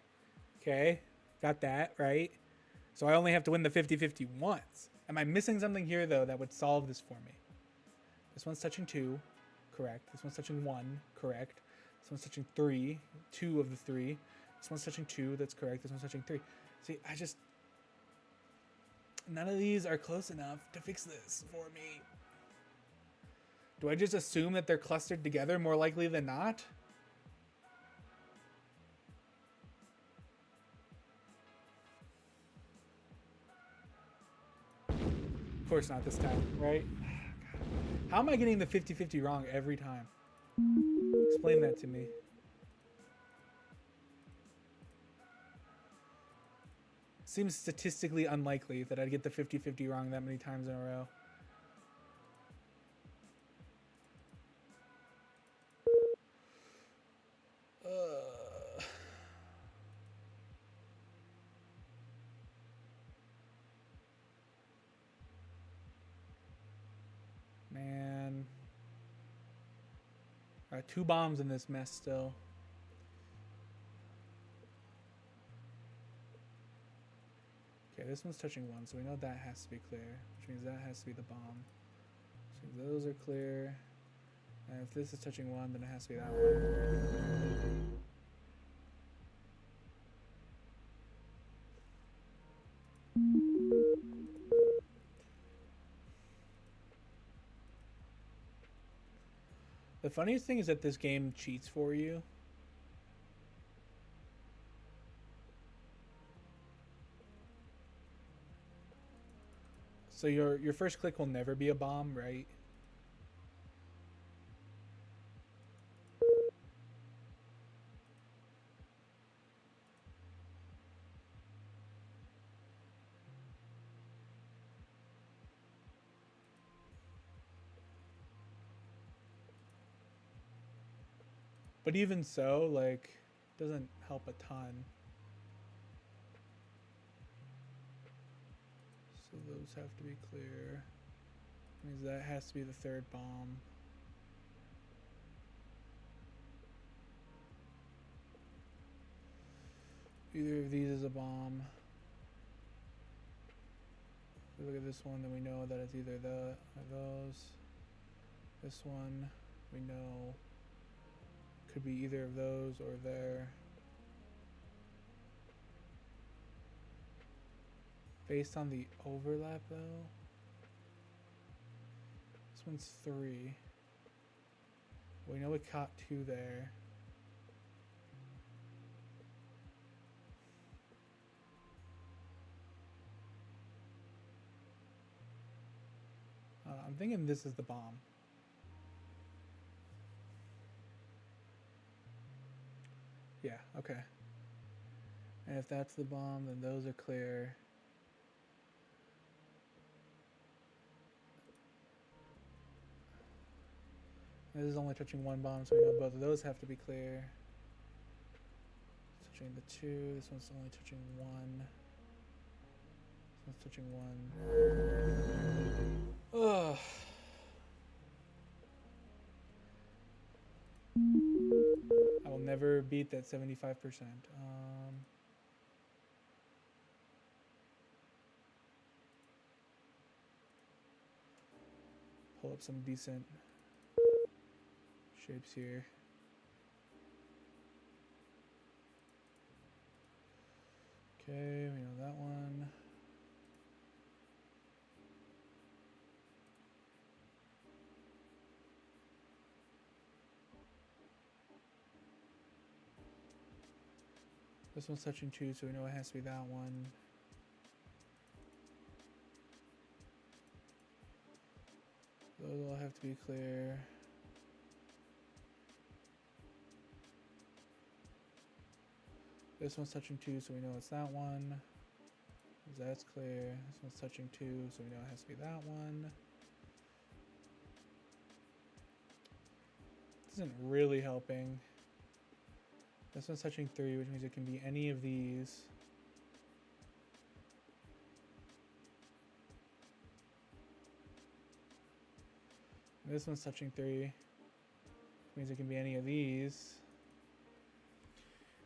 Got that, right? So I only have to win the 50-50 once. Am I missing something here, though, that would solve this for me? This one's touching 2. Correct. This one's touching 1. Correct. This one's touching 3. 2 of the 3. This one's touching 2. That's correct. This one's touching 3. See, none of these are close enough to fix this for me. Do I just assume that they're clustered together more likely than not? Of course not this time, right? How am I getting the 50-50 wrong every time? Explain that to me. Seems statistically unlikely that I'd get the 50-50 wrong that many times in a row. Man. Alright, 2 bombs in this mess still. Okay, this one's touching 1, so we know that has to be clear, which means that has to be the bomb. Which means those are clear. And if this is touching 1, then it has to be that one. The funniest thing is that this game cheats for you. So your first click will never be a bomb, right? But even so, like, doesn't help a ton. So those have to be clear. Means that has to be the 3rd bomb. Either of these is a bomb. If we look at this one, then we know that it's either the or those. This one, we know could be either of those or there. Based on the overlap, though, this one's 3. We know we caught 2 there. I'm thinking this is the bomb. Yeah, okay. And if that's the bomb, then those are clear. This is only touching one bomb, so we know both of those have to be clear. Touching the 2. This one's only touching 1. This one's touching 1. Ugh. I will never beat that 75%. Pull up some decent shapes here. Okay, we know that one. This one's touching 2, so we know it has to be that one. Those all have to be clear. This one's touching 2, so we know it's that one. That's clear. This one's touching 2, so we know it has to be that one. This isn't really helping. This one's touching 3, which means it can be any of these. This one's touching 3, which means it can be any of these.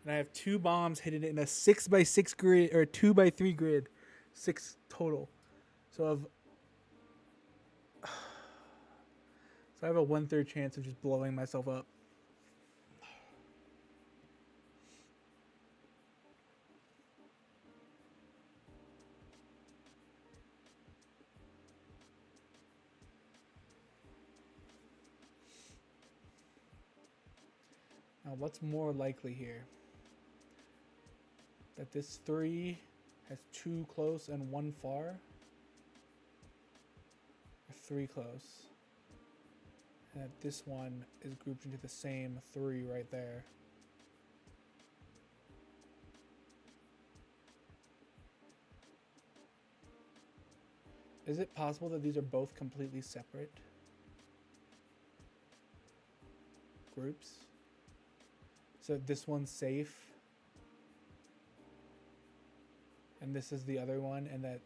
And I have 2 bombs hidden in a 6x6 grid, or 2x3 grid. 6 total. So I have a 1/3 chance of just blowing myself up. Now, what's more likely here? That this 3 has 2 close and 1 far? Or 3 close? And that this one is grouped into the same 3 right there. Is it possible that these are both completely separate groups? So this one's safe, and this is the other one, and that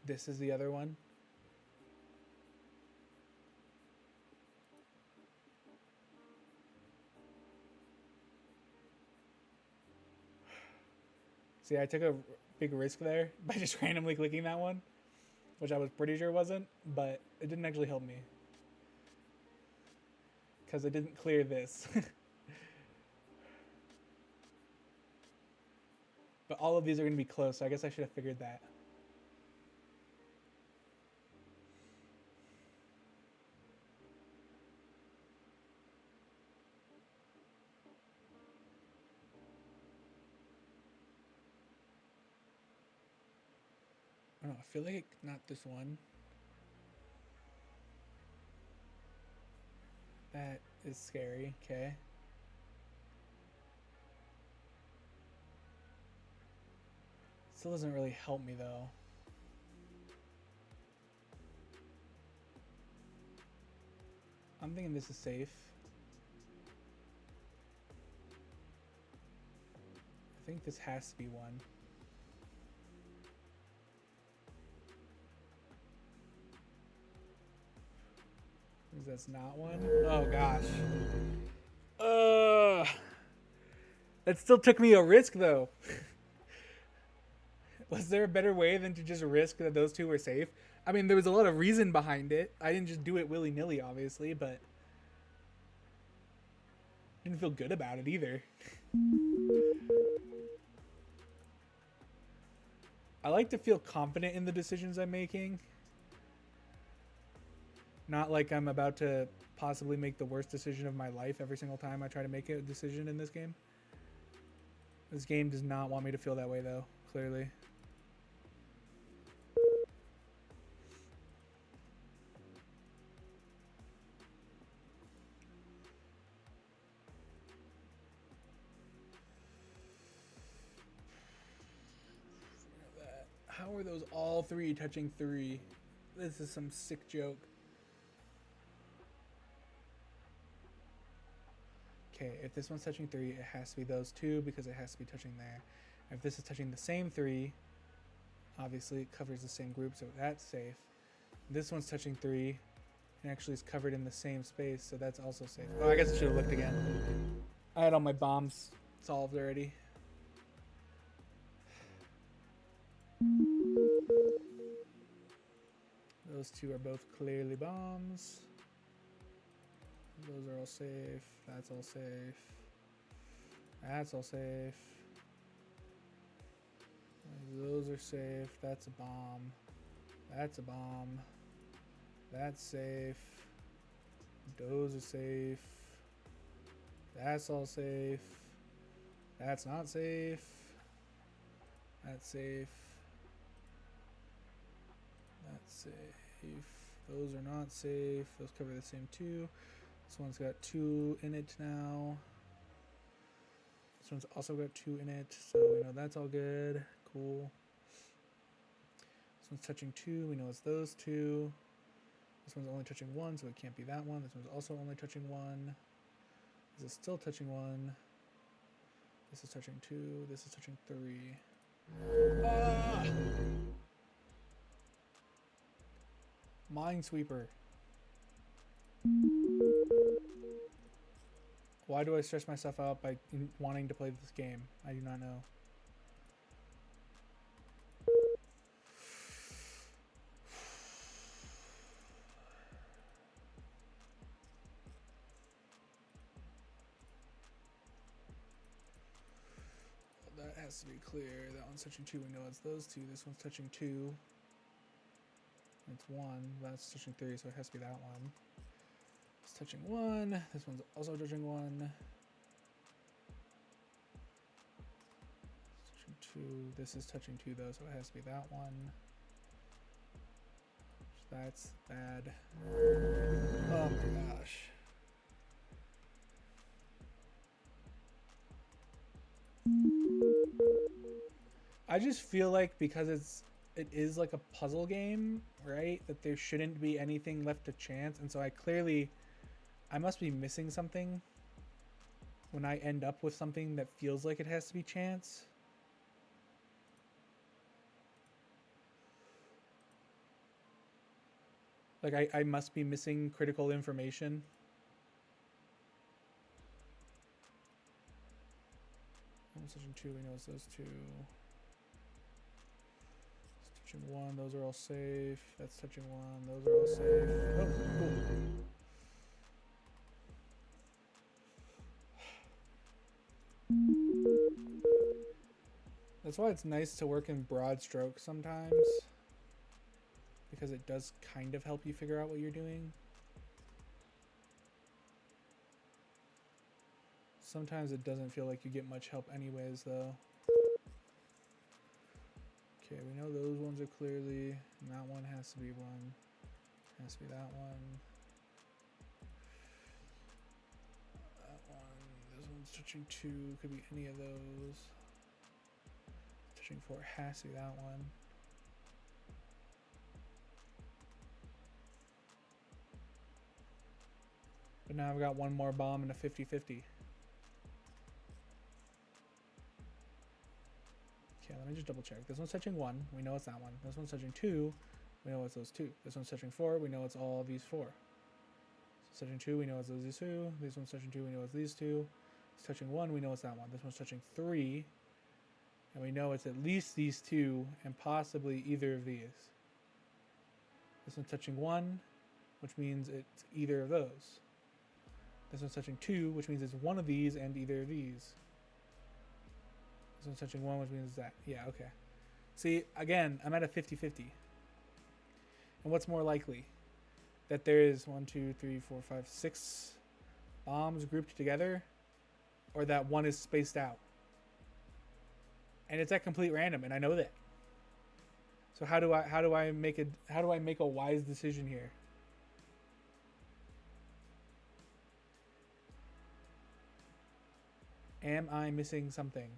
this is the other one? See, I took a big risk there by just randomly clicking that one, which I was pretty sure wasn't, but it didn't actually help me. Because it didn't clear this. But all of these are going to be close, so I guess I should have figured that. I don't know, I feel like not this one. That is scary, okay. Still doesn't really help me though. I'm thinking this is safe. I think this has to be one. That's not one? Oh gosh. That still took me a risk though. Was there a better way than to just risk that those 2 were safe? I mean, there was a lot of reason behind it. I didn't just do it willy-nilly, obviously, but I didn't feel good about it either. I like to feel confident in the decisions I'm making. Not like I'm about to possibly make the worst decision of my life every single time I try to make a decision in this game. This game does not want me to feel that way, though, clearly. How are those all 3 touching 3? This is some sick joke. okay, if this one's touching 3, it has to be those 2 because it has to be touching there. If this is touching the same 3, obviously it covers the same group, so that's safe. This one's touching 3 and actually is covered in the same space, so that's also safe. Oh, I guess I should have looked again. I had all my bombs solved already. Those 2 are both clearly bombs. Those are all safe. That's all safe. That's all safe. Those are safe. That's a bomb. That's a bomb. That's safe. Those are safe. That's all safe. That's not safe. That's safe. That's safe. Those are not safe. Those cover the same 2. This one's got 2 in it now. This one's also got 2 in it, so we know that's all good. Cool. This one's touching 2. We know it's those 2. This one's only touching 1, so it can't be that one. This one's also only touching 1. This is still touching 1. This is touching 2. This is touching 3. Ah! Minesweeper. Why do I stress myself out by wanting to play this game? I do not know. Well, that has to be clear. That one's touching 2. We know it's those 2. This one's touching 2. It's 1. That's touching 3, so it has to be that one. It's touching 1. This one's also touching 1. It's touching 2. This is touching 2 though, so it has to be that one. That's bad. Oh my gosh. I just feel like because it is like a puzzle game, right? That there shouldn't be anything left to chance, and so I must be missing something when I end up with something that feels like it has to be chance. Like I must be missing critical information. I'm touching 2, we know it's those 2. It's touching 1, those are all safe. That's touching 1, those are all safe. Oh, cool. That's why it's nice to work in broad strokes sometimes, because it does kind of help you figure out what you're doing. Sometimes it doesn't feel like you get much help anyways, though. Okay, we know those ones are clearly, and that one has to be one. Has to be that one. That one. This one's touching 2. Could be any of those. Touching 4 has to be that one. But now I've got one more bomb and a 50-50. Okay, let me just double check. This one's touching 1. We know it's that one. This one's touching 2. We know it's those 2. This one's touching 4. We know it's all these 4. This touching 2. We know it's those 2. This one's touching 2. We know it's these 2. It's touching 1. We know it's that one. This one's touching 3. And we know it's at least these 2 and possibly either of these. This one's touching 1, which means it's either of those. This one's touching 2, which means it's one of these and either of these. This one's touching 1, which means it's that. Yeah, okay. See, again, I'm at a 50-50. And what's more likely? That there is 1, 2, 3, 4, 5, 6 bombs grouped together, or that one is spaced out. And it's at complete random, and I know that. So how do I make a wise decision here? Am I missing something?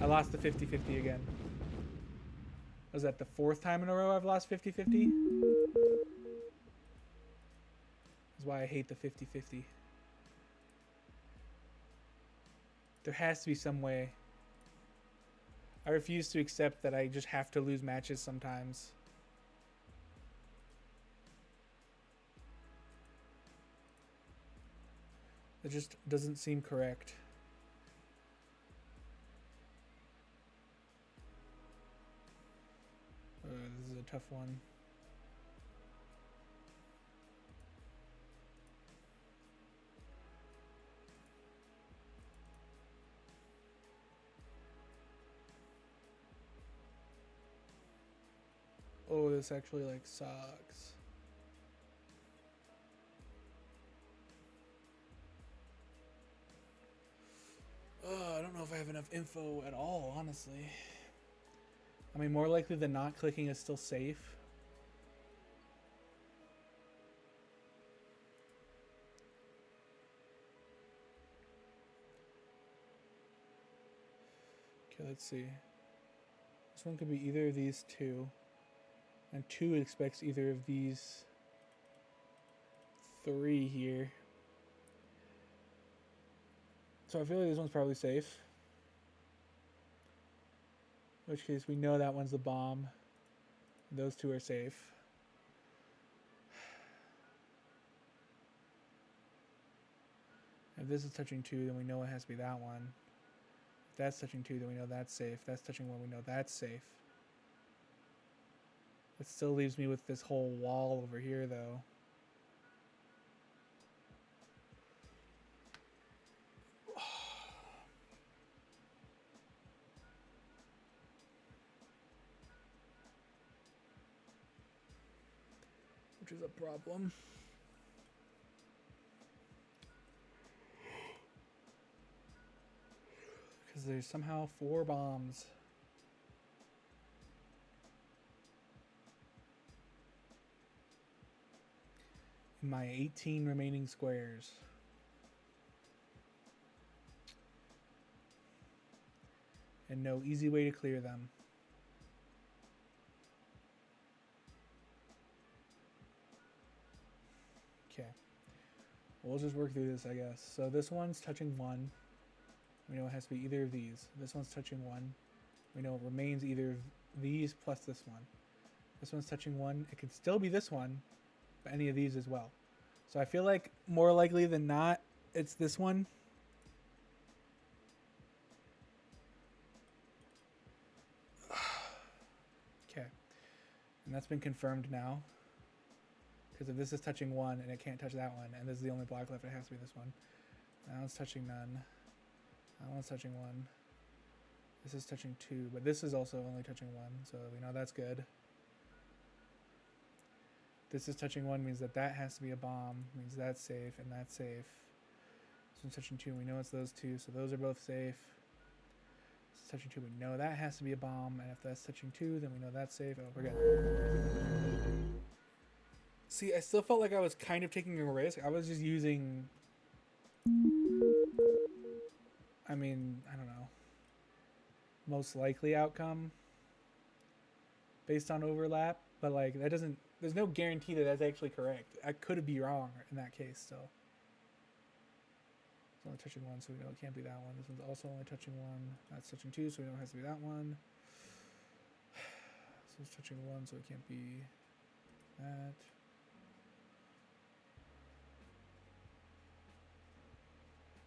I lost the 50-50 again. Was that the 4th time in a row I've lost 50-50? That's why I hate the 50-50. There has to be some way. I refuse to accept that I just have to lose matches sometimes. It just doesn't seem correct. This is a tough one. Oh, this actually like sucks. I don't know if I have enough info at all, honestly. I mean, more likely than not, clicking is still safe. Okay, let's see. This one could be either of these two. And 2 expects either of these 3 here. So I feel like this one's probably safe. In which case we know that one's the bomb. Those 2 are safe. If this is touching 2, then we know it has to be that one. If that's touching 2, then we know that's safe. If that's touching 1, we know that's safe. It still leaves me with this whole wall over here, though. Which is a problem. Because there's somehow 4 bombs. In my 18 remaining squares. And no easy way to clear them. Okay. We'll just work through this, I guess. So this one's touching 1. We know it has to be either of these. This one's touching 1. We know it remains either of these plus this one. This one's touching 1. It could still be this one, but any of these as well. So I feel like more likely than not, it's this one. Okay. And that's been confirmed now. Because if this is touching 1 and it can't touch that one, and this is the only block left, it has to be this one. That one's touching none. That one's touching 1. This is touching 2, but this is also only touching 1, so we know that's good. This is touching 1 means that that has to be a bomb, means that's safe, and that's safe. This one's touching 2, we know it's those 2, so those are both safe. This is touching 2, we know that has to be a bomb, and if that's touching 2, then we know that's safe. Oh, we're good. See, I still felt like I was kind of taking a risk. I was just using... I mean, I don't know. Most likely outcome based on overlap, but like that doesn't... There's no guarantee that that's actually correct. I could be wrong in that case still. It's only touching 1, so we know it can't be that one. This one's also only touching 1. That's touching 2, so we know it has to be that one. This one's touching 1, so it can't be that.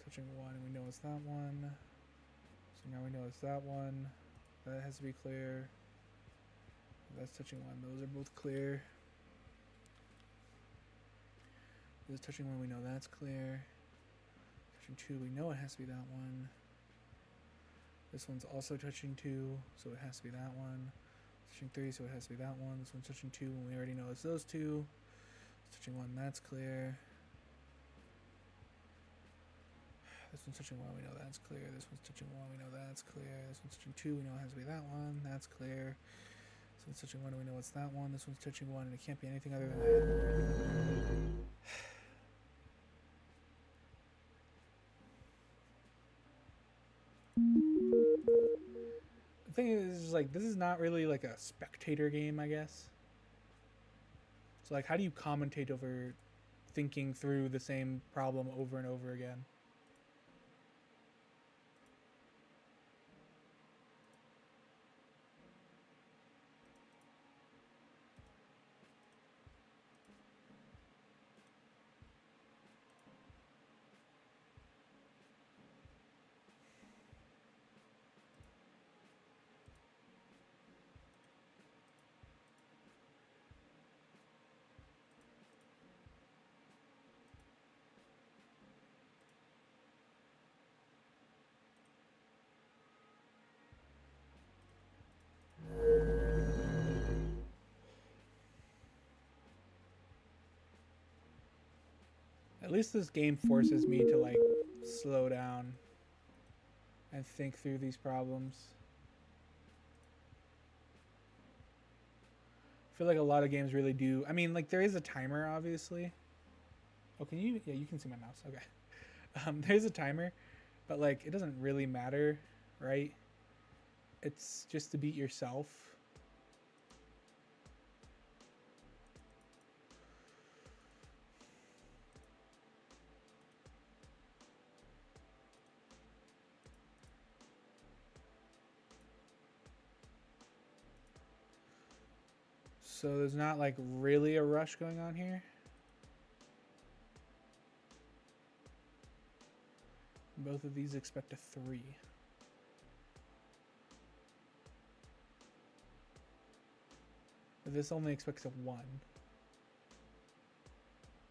Touching 1, and we know it's that one. So now we know it's that one. That has to be clear. That's touching 1. Those are both clear. This is touching 1, we know that's clear. Touching 2, we know it has to be that one. This one's also touching 2, so it has to be that one. Touching 3, so it has to be that one. This one's touching 2, and we already know it's those 2. It's touching 1, that's clear. This one's touching 1, we know that's clear. This one's touching 1, we know that's clear. This one's touching 2, we know it has to be that one. That's clear. This one's touching 1, we know it's that one. This one's touching 1, and it can't be anything other than that. The thing is, like, this is not really like a spectator game, I guess. So, like, how do you commentate over thinking through the same problem over and over again. At least this game forces me to like slow down and think through these problems. I feel like a lot of games really do. I mean, like there is a timer, obviously. Oh, can you? Yeah, you can see my mouse. Okay. There's a timer, but like it doesn't really matter, right? It's just to beat yourself. So there's not like really a rush going on here. Both of these expect a 3. But this only expects a 1.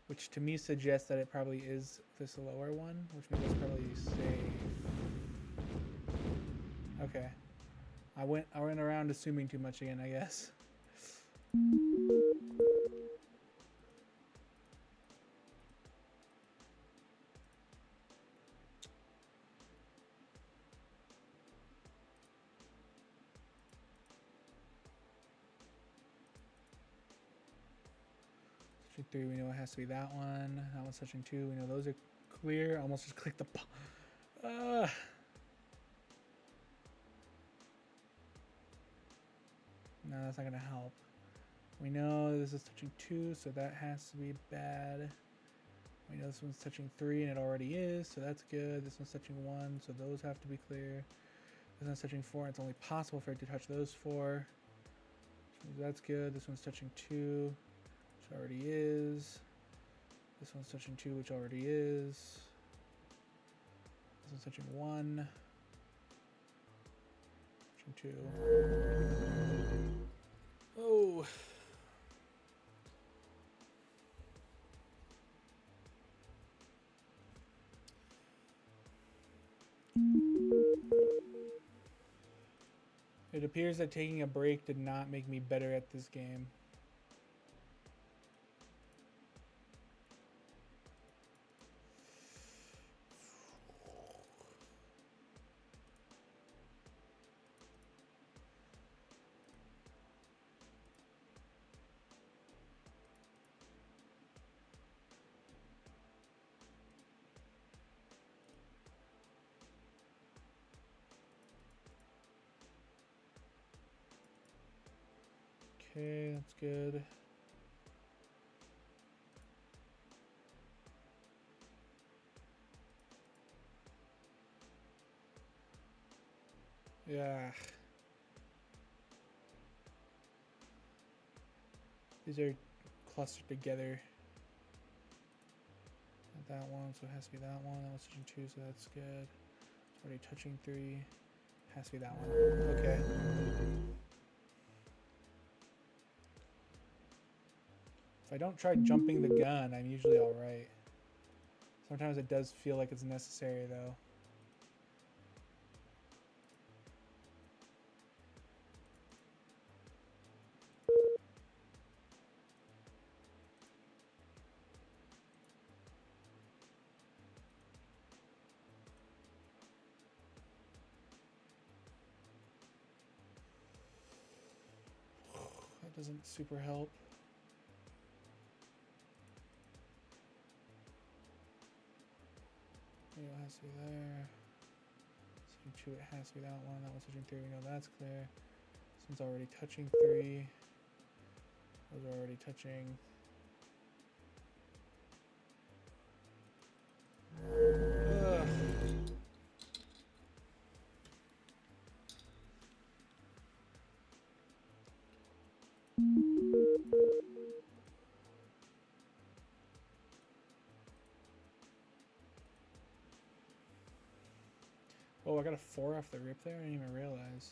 Which to me suggests that it probably is this lower one, which means it's probably safe. Okay. I went around assuming too much again, I guess. Searching 3, we know it has to be that one. That one's searching 2, we know those are clear. I almost just clicked the... No, that's not gonna help. We know this is touching 2, so that has to be bad. We know this one's touching 3, and it already is, so that's good. This one's touching 1, so those have to be clear. This one's touching 4, and it's only possible for it to touch those 4. So that's good. This one's touching 2, which already is. This one's touching 2, which already is. This one's touching 1. Touching 2. Oh. It appears that taking a break did not make me better at this game. Okay, that's good. Yeah. These are clustered together. Not that one, so it has to be that one. That was touching 2, so that's good. It's already touching 3. Has to be that one. Okay. If I don't try jumping the gun, I'm usually alright. Sometimes it does feel like it's necessary, though. That doesn't super help. It has to be there. Switching 2, it has to be that one. That one's switching 3, we know that's clear. This one's already touching 3. Those are already touching. Oh, I got a 4 off the rip there? I didn't even realize.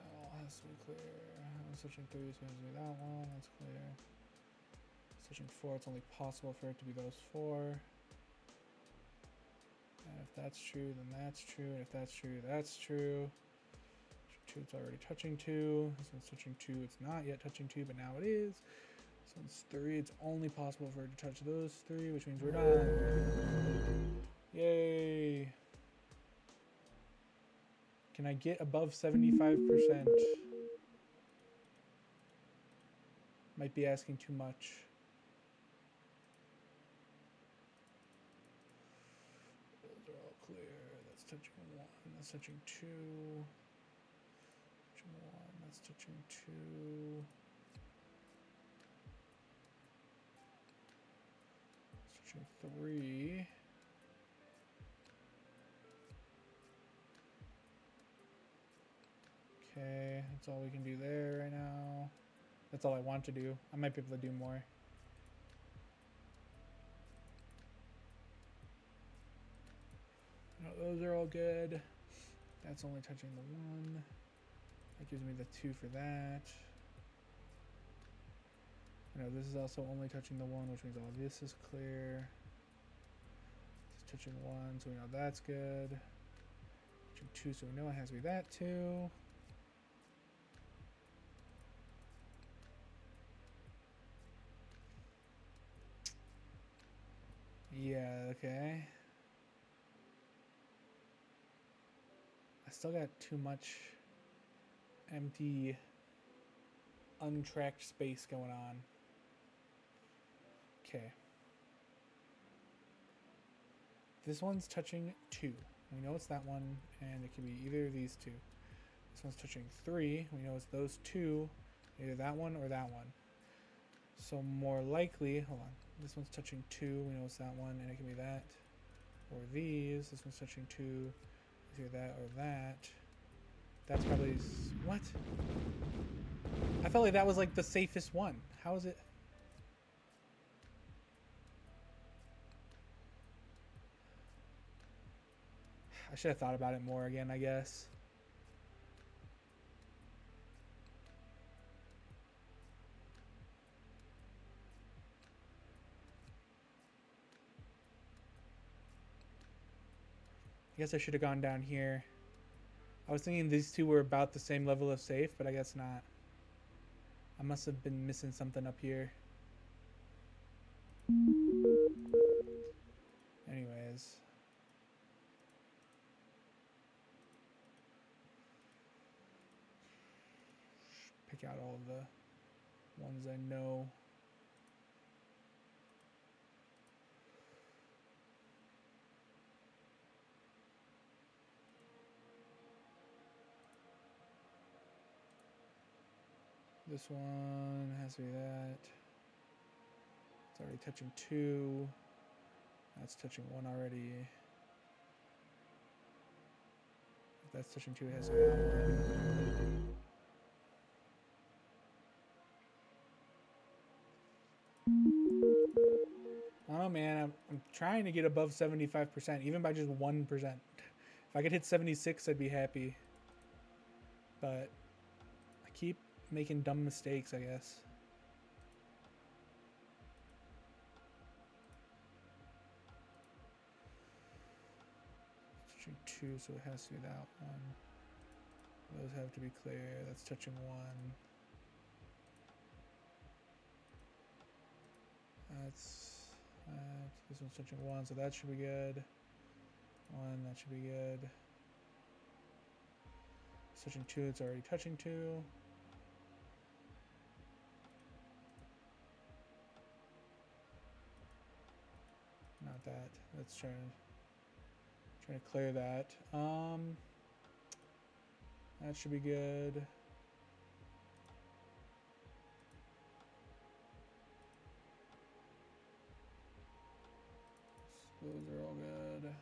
Oh, has to be clear. I'm switching 3, so it has to be that one. That's clear. Switching 4, it's only possible for it to be those 4. And if that's true, then that's true. And if that's true, that's true. 2, it's already touching 2. This one's touching 2. It's not yet touching 2, but now it is. This one's 3. It's only possible for it to touch those 3, which means we're done. Yay. Can I get above 75%? Might be asking too much. Those are all clear. That's touching 1. That's touching 2. Touching 1. That's touching 2. That's touching 3. Okay, that's all we can do there right now. That's all I want to do. I might be able to do more. No, those are all good. That's only touching the 1. That gives me the 2 for that. No, this is also only touching the 1, which means all this is clear. This is touching 1, so we know that's good. Touching 2, so we know it has to be that too. Yeah, okay. I still got too much empty, untracked space going on. Okay. This one's touching 2. We know it's that one, and it can be either of these 2. This one's touching 3. We know it's those 2, either that one or that one. So more likely, hold on. This one's touching 2. We know it's that one, and it can be that or these. This one's touching 2. It's either that or that. That's probably what? I felt like that was like the safest one. How is it? I should have thought about it more again, I guess. I guess I should have gone down here. I was thinking these 2 were about the same level of safe, but I guess not. I must have been missing something up here. Anyways. Pick out all of the ones I know. This one has to be that. It's already touching 2. That's touching 1 already. If that's touching 2, it has to be that one. I don't know, man. I'm trying to get above 75%, even by just 1%. If I could hit 76, I'd be happy. But I keep making dumb mistakes, I guess. Touching 2, so it has to be that one. Those have to be clear. That's touching 1. That's that. This one's touching 1, so that should be good. 1, that should be good. It's touching 2, it's already touching 2. Not that. Let's try to clear that. That should be good. Those are all good.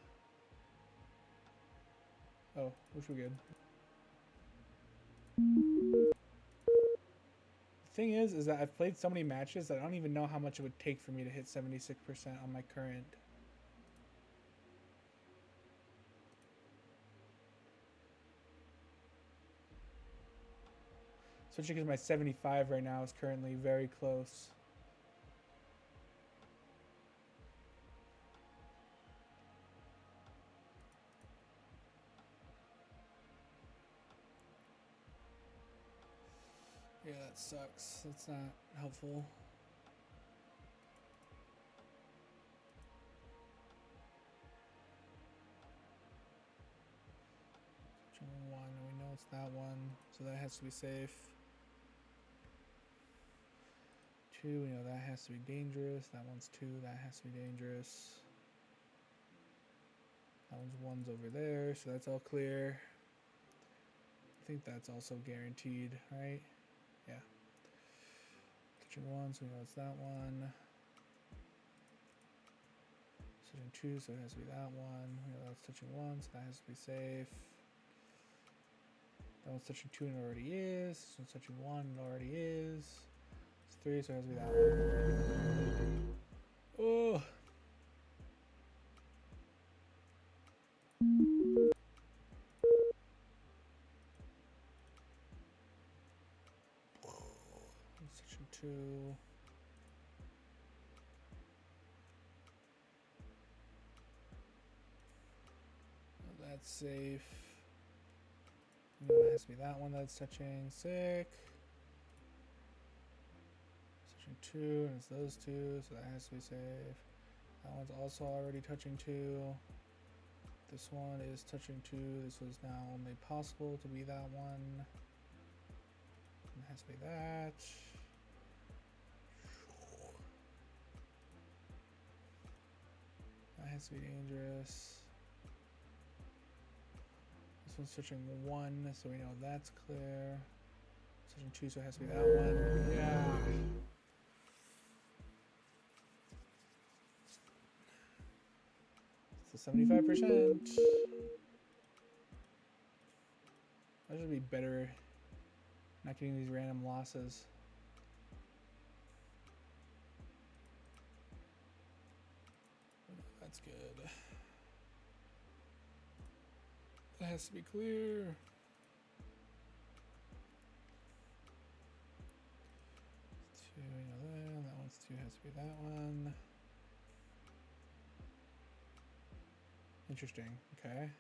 Oh, which we're good. Thing is that I've played so many matches that I don't even know how much it would take for me to hit 76% on my current. Especially because my 75 right now is currently very close. Yeah, that sucks. That's not helpful. One, we know it's that one, so that has to be safe. 2, we know that has to be dangerous. That one's 2, that has to be dangerous. That one's over there, so that's all clear. I think that's also guaranteed, right? Yeah. Touching 1, so we know it's that one. Touching 2, so it has to be that one. We know that's touching 1, so that has to be safe. That one's touching 2 and it already is. This one's touching 1 and it already is. It's 3, so it has to be that one. Oh! It's touching 2. Oh, that's safe. No, it has to be that one that's touching. Sick. It's touching 2, and it's those 2, so that has to be safe. That one's also already touching 2. This one is touching 2. This was now only possible to be that one. It has to be that. That has to be dangerous. This one's touching 1, so we know that's clear. It's touching 2, so it has to be that one. Yeah. It's a 75%. That should be better. Not getting these random losses. That's good. That has to be clear. Two, we know that. That one's 2 has to be that one. Interesting. Okay.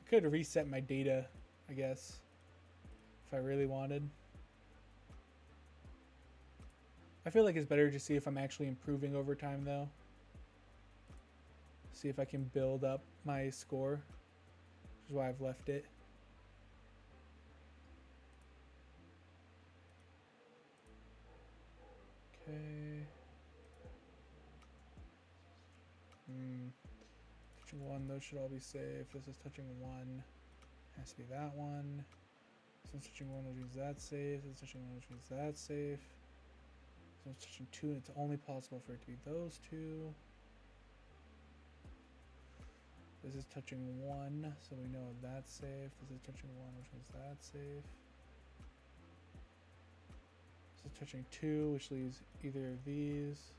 Could reset my data, I guess, if I really wanted. I feel like it's better to see if I'm actually improving over time, though. See if I can build up my score, which is why I've left it. Okay. Touching 1, those should all be safe. This is touching 1. Has to be that one. This one's touching 1, which means that's safe. This is touching 1, which means that's safe. This one's touching 2, and it's only possible for it to be those 2. This is touching 1, so we know that's safe. This is touching 1, which means that's safe. This is touching 2, which leaves either of these.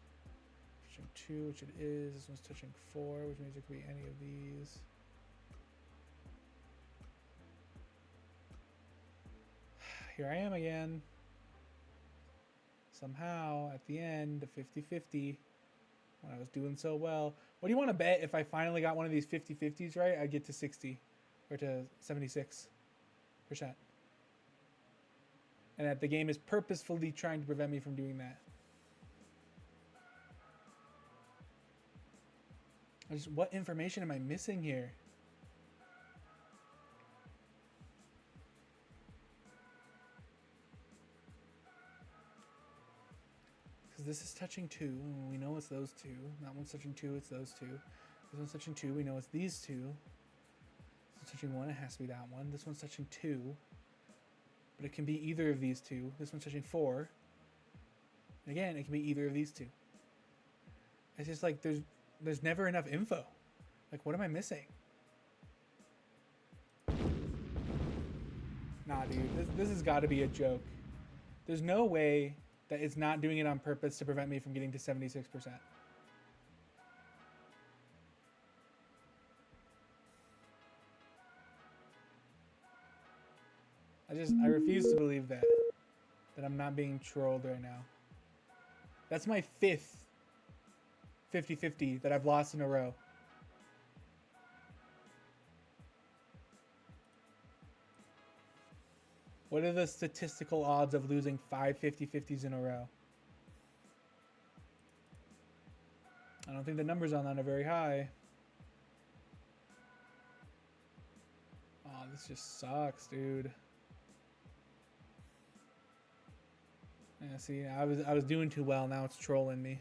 Touching 2, which it is. This one's touching 4, which means it could be any of these. Here I am again. Somehow, at the end, a 50-50. When I was doing so well. What do you want to bet if I finally got one of these 50-50s right? I get to 60 or to 76%. And that the game is purposefully trying to prevent me from doing that. What information am I missing here? Because this is touching 2, and we know it's those 2. That one's touching 2, it's those 2. This one's touching 2, we know it's these 2. This one's touching 1, it has to be that one. This one's touching 2. But it can be either of these 2. This one's touching 4. And again, it can be either of these two. It's just like there's never enough info. Like, what am I missing? Nah, dude, this has got to be a joke. There's no way that it's not doing it on purpose to prevent me from getting to 76%. I refuse to believe that I'm not being trolled right now. That's my 5th 50-50 that I've lost in a row. What are the statistical odds of losing 5 50-50s in a row? I don't think the numbers on that are very high. Oh, this just sucks, dude. Yeah, see, I was doing too well. Now it's trolling me.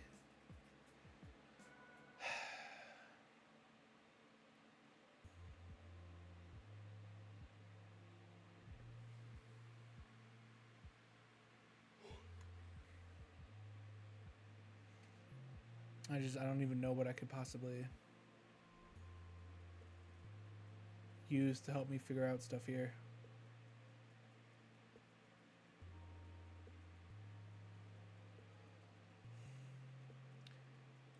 I don't even know what I could possibly use to help me figure out stuff here.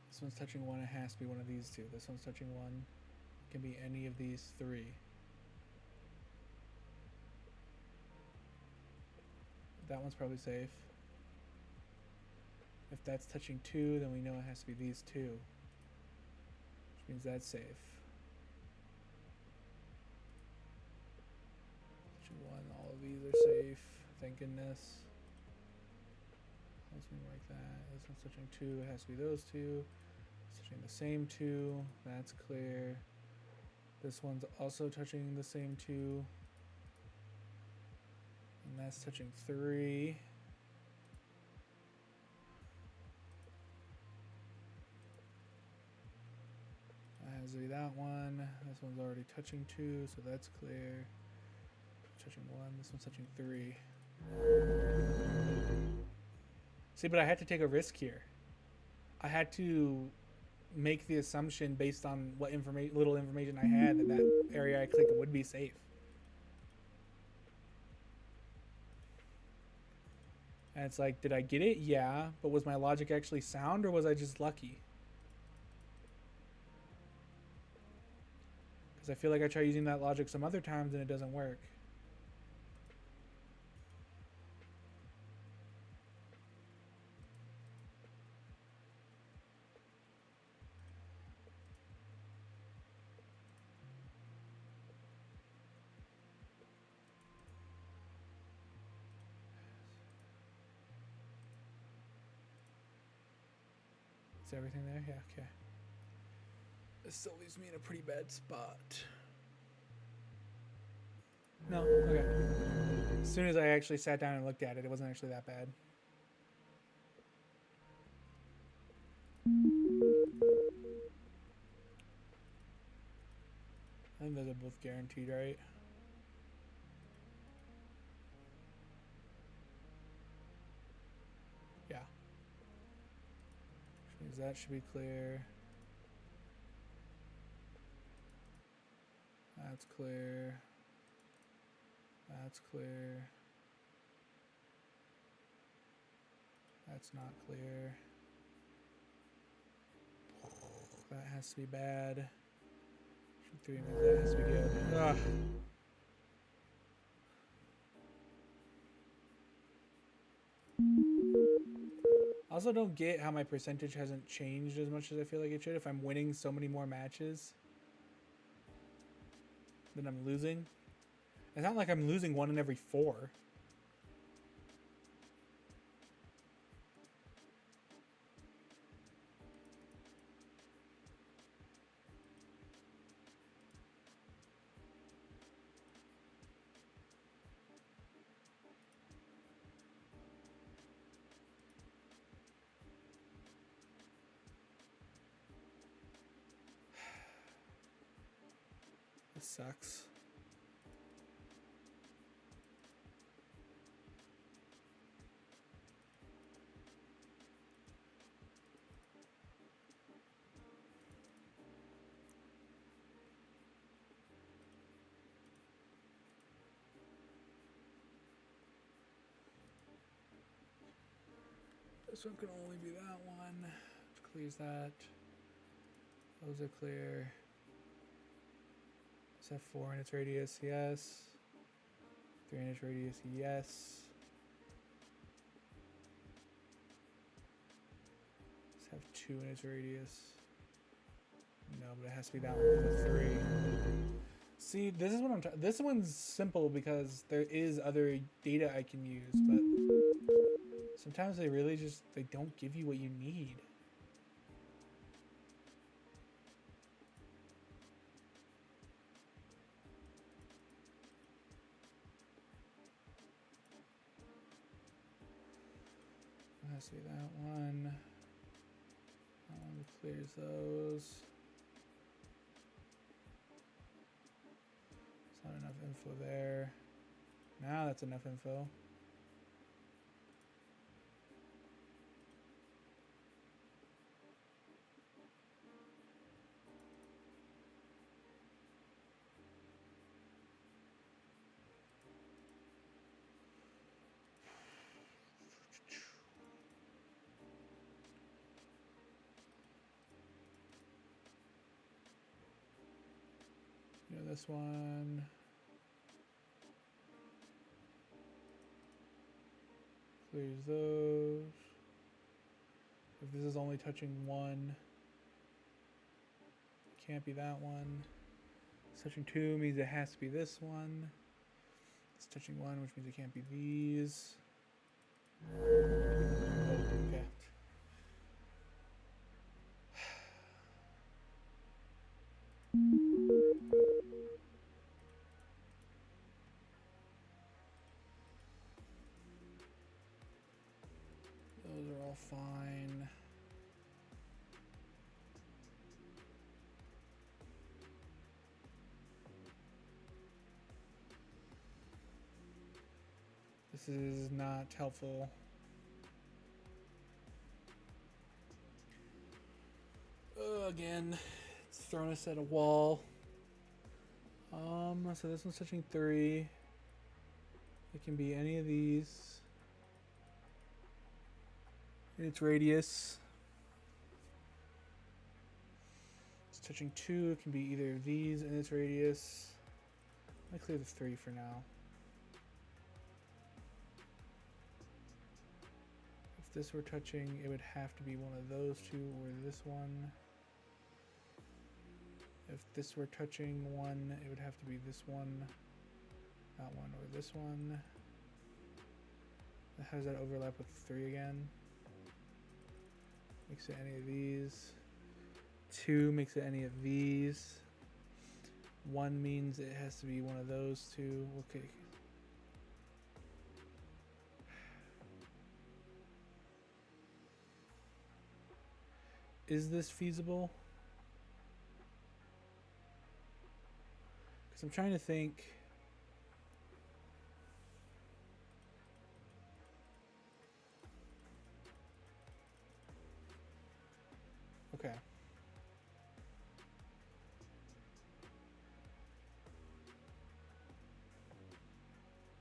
This one's touching one, it has to be one of these two. This one's touching one, it can be any of these three. That one's probably safe. If that's touching two, then we know it has to be these two, which means that's safe. Touching one, all of these are safe, thank goodness. Let's move like that. This one's touching two, it has to be those two. It's touching the same two, that's clear. This one's also touching the same two. And that's touching three. That has to be that one. This one's already touching two, so that's clear. Touching one, this one's touching three. See, but I had to take a risk here. I had to make the assumption based on what little information I had that area I clicked would be safe. And it's like, did I get it? Yeah. But was my logic actually sound, or was I just lucky? Because I feel like I try using that logic some other times and it doesn't work. Is everything there? Yeah, okay. This still leaves me in a pretty bad spot. No, okay. As soon as I actually sat down and looked at it, it wasn't actually that bad. I think those are both guaranteed, right? Yeah. Which means that should be clear. That's clear. That's clear. That's not clear. That has to be bad. Shoot 3 means that has to be good. Ugh. I also don't get how my percentage hasn't changed as much as I feel like it should if I'm winning so many more matches than I'm losing. It's not like I'm losing 1 in every 4. This sucks. This one can only be that one. Which clears that. Those are clear. Does have 4 in its radius? Yes. 3 in its radius? Yes. Does have 2 in its radius? No, but it has to be that one with a 3. See, this is what I'm talking. This one's simple because there is other data I can use, but sometimes they really just they don't give you what you need. It has to be that one. That one clears those. There's not enough info there. Now that's enough info. You know, this one. Clears those. If this is only touching one, it can't be that one. It's touching 2 means it has to be this one. It's touching 1, which means it can't be these. Okay. Those are all fine. This is not helpful. Again, it's thrown us at a wall. So this one's touching 3. It can be any of these. Its radius. It's touching 2. It can be either of these in its radius. I'm gonna clear the 3 for now. If this were touching, it would have to be one of those 2 or this one. If this were touching 1, it would have to be this one, that one, or this one. How does that overlap with 3 again? Makes it any of these. 2 makes it any of these. 1 means it has to be one of those 2. Okay. Is this feasible? Because I'm trying to think. Okay.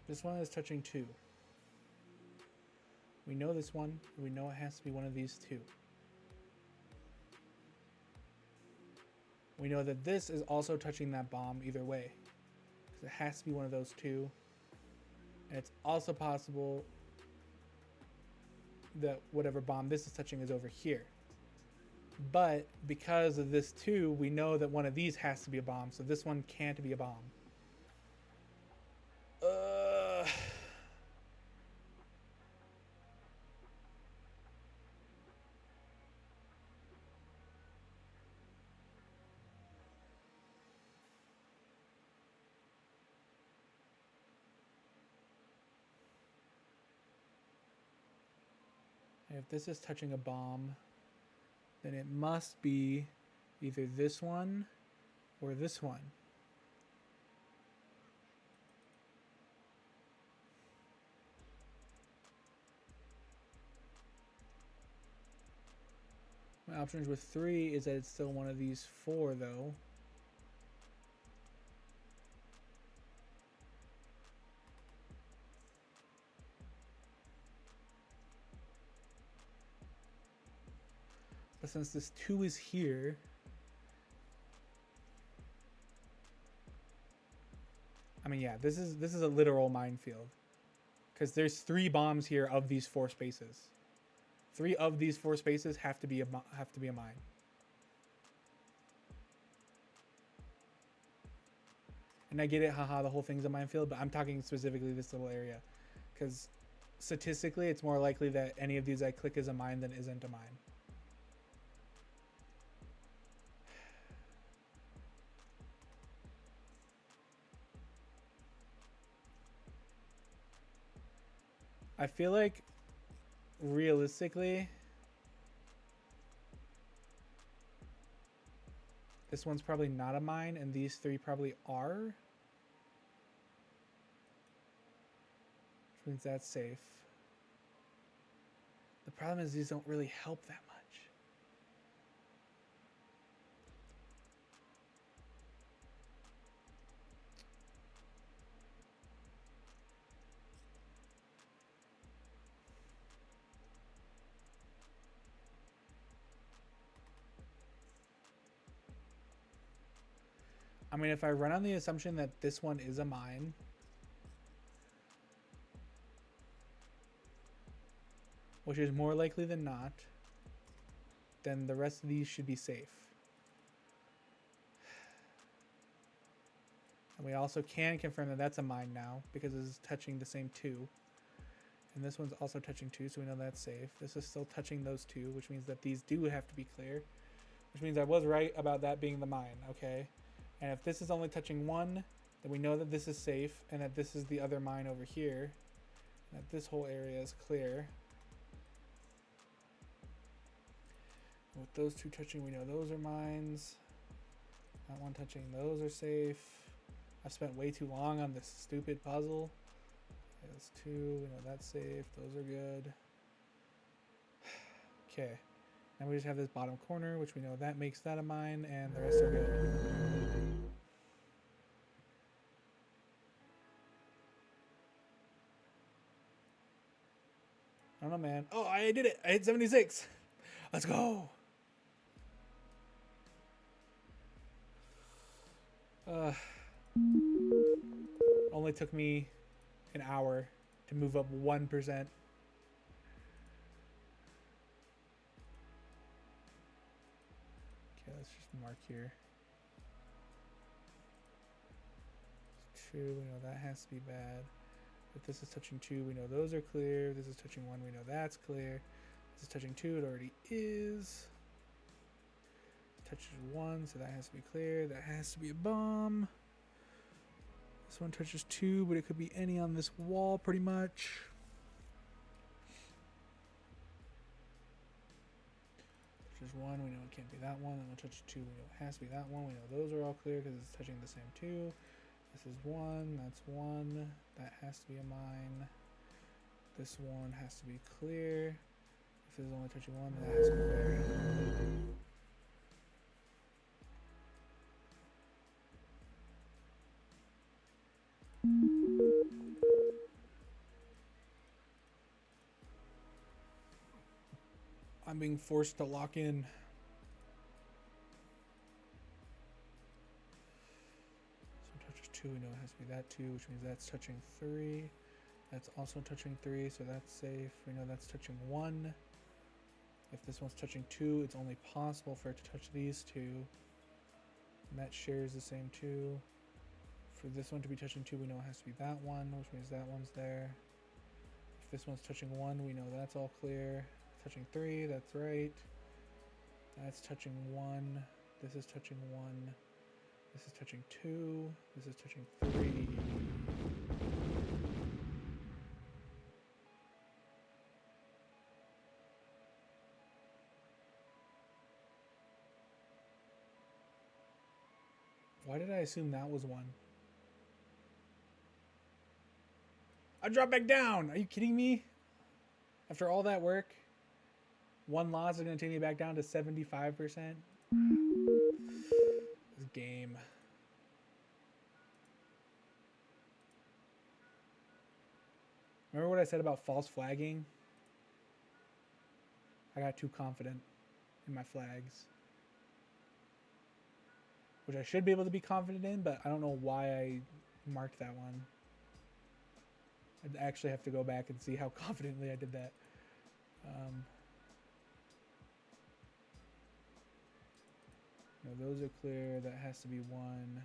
This one is touching 2. We know this one. We know it has to be one of these 2. We know that this is also touching that bomb either way, because it has to be one of those 2. And it's also possible that whatever bomb this is touching is over here. But because of this 2, we know that one of these has to be a bomb, so this one can't be a bomb. If this is touching a bomb, then it must be either this one or this one. My options with 3 is that it's still one of these 4, though. But since this 2 is here, I mean, yeah, this is a literal minefield. Because there's 3 bombs here of these 4 spaces. 3 of these 4 spaces have to be a mine. And I get it, haha, the whole thing's a minefield, but I'm talking specifically this little area. Because statistically, it's more likely that any of these I click is a mine than isn't a mine. I feel like, realistically, this one's probably not a mine, and these 3 probably are. Which means that's safe. The problem is these don't really help that much. I mean, if I run on the assumption that this one is a mine, which is more likely than not, then the rest of these should be safe. And we also can confirm that that's a mine now because this is touching the same 2. And this one's also touching 2, so we know that's safe. This is still touching those 2, which means that these do have to be clear. Which means I was right about that being the mine, okay? And if this is only touching 1, then we know that this is safe and that this is the other mine over here. And that this whole area is clear. And with those 2 touching, we know those are mines. That one touching, those are safe. I've spent way too long on this stupid puzzle. Those 2, we know that's safe. Those are good. Okay. Now we just have this bottom corner, which we know that makes that a mine, and the rest are good. I don't know, man. Oh, I did it. I hit 76. Let's go. Only took me an hour to move up 1%. Okay, let's just mark here. 2, we know that has to be bad. If this is touching 2, we know those are clear. If this is touching 1, we know that's clear. This is touching 2, it already is. Touches 1, so that has to be clear. That has to be a bomb. This one touches 2, but it could be any on this wall pretty much. Touches 1, we know it can't be that one. Then we'll touch 2, we know it has to be that one. We know those are all clear because it's touching the same 2. This is 1, that's 1. That has to be a mine. This one has to be clear. If this is only touching 1, that has to be clear. I'm being forced to lock in. So touches 2, we know it has to be that 2, which means that's touching 3. That's also touching 3, so that's safe. We know that's touching 1. If this one's touching 2, it's only possible for it to touch these 2. And that shares the same 2. For this one to be touching 2, we know it has to be that one, which means that one's there. If this one's touching 1, we know that's all clear. Touching 3, that's right. That's touching 1. This is touching 1. This is touching 2. This is touching 3. Why did I assume that was 1? I dropped back down! Are you kidding me? After all that work? 1 loss is going to take me back down to 75%. This game. Remember what I said about false flagging? I got too confident. in my flags, which I should be able to be confident in, but I don't know why I marked that one. I'd actually have to go back and see how confidently I did that. No, those are clear. That has to be 1.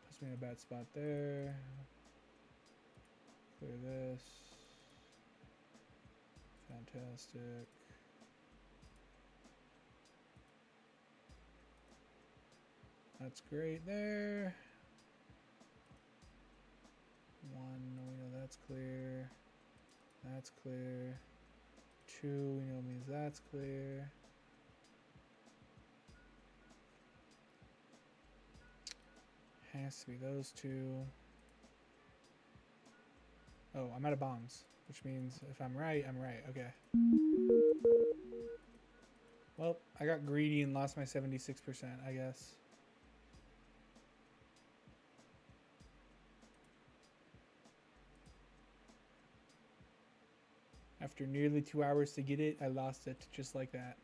Puts me in a bad spot there. Clear this. Fantastic. That's great there. 1, we know that's clear. That's clear. 2, we know means that's clear. Has to be those 2. Oh, I'm out of bombs, which means if I'm right, I'm right. Okay. Well, I got greedy and lost my 76%, I guess. After nearly 2 hours to get it, I lost it just like that.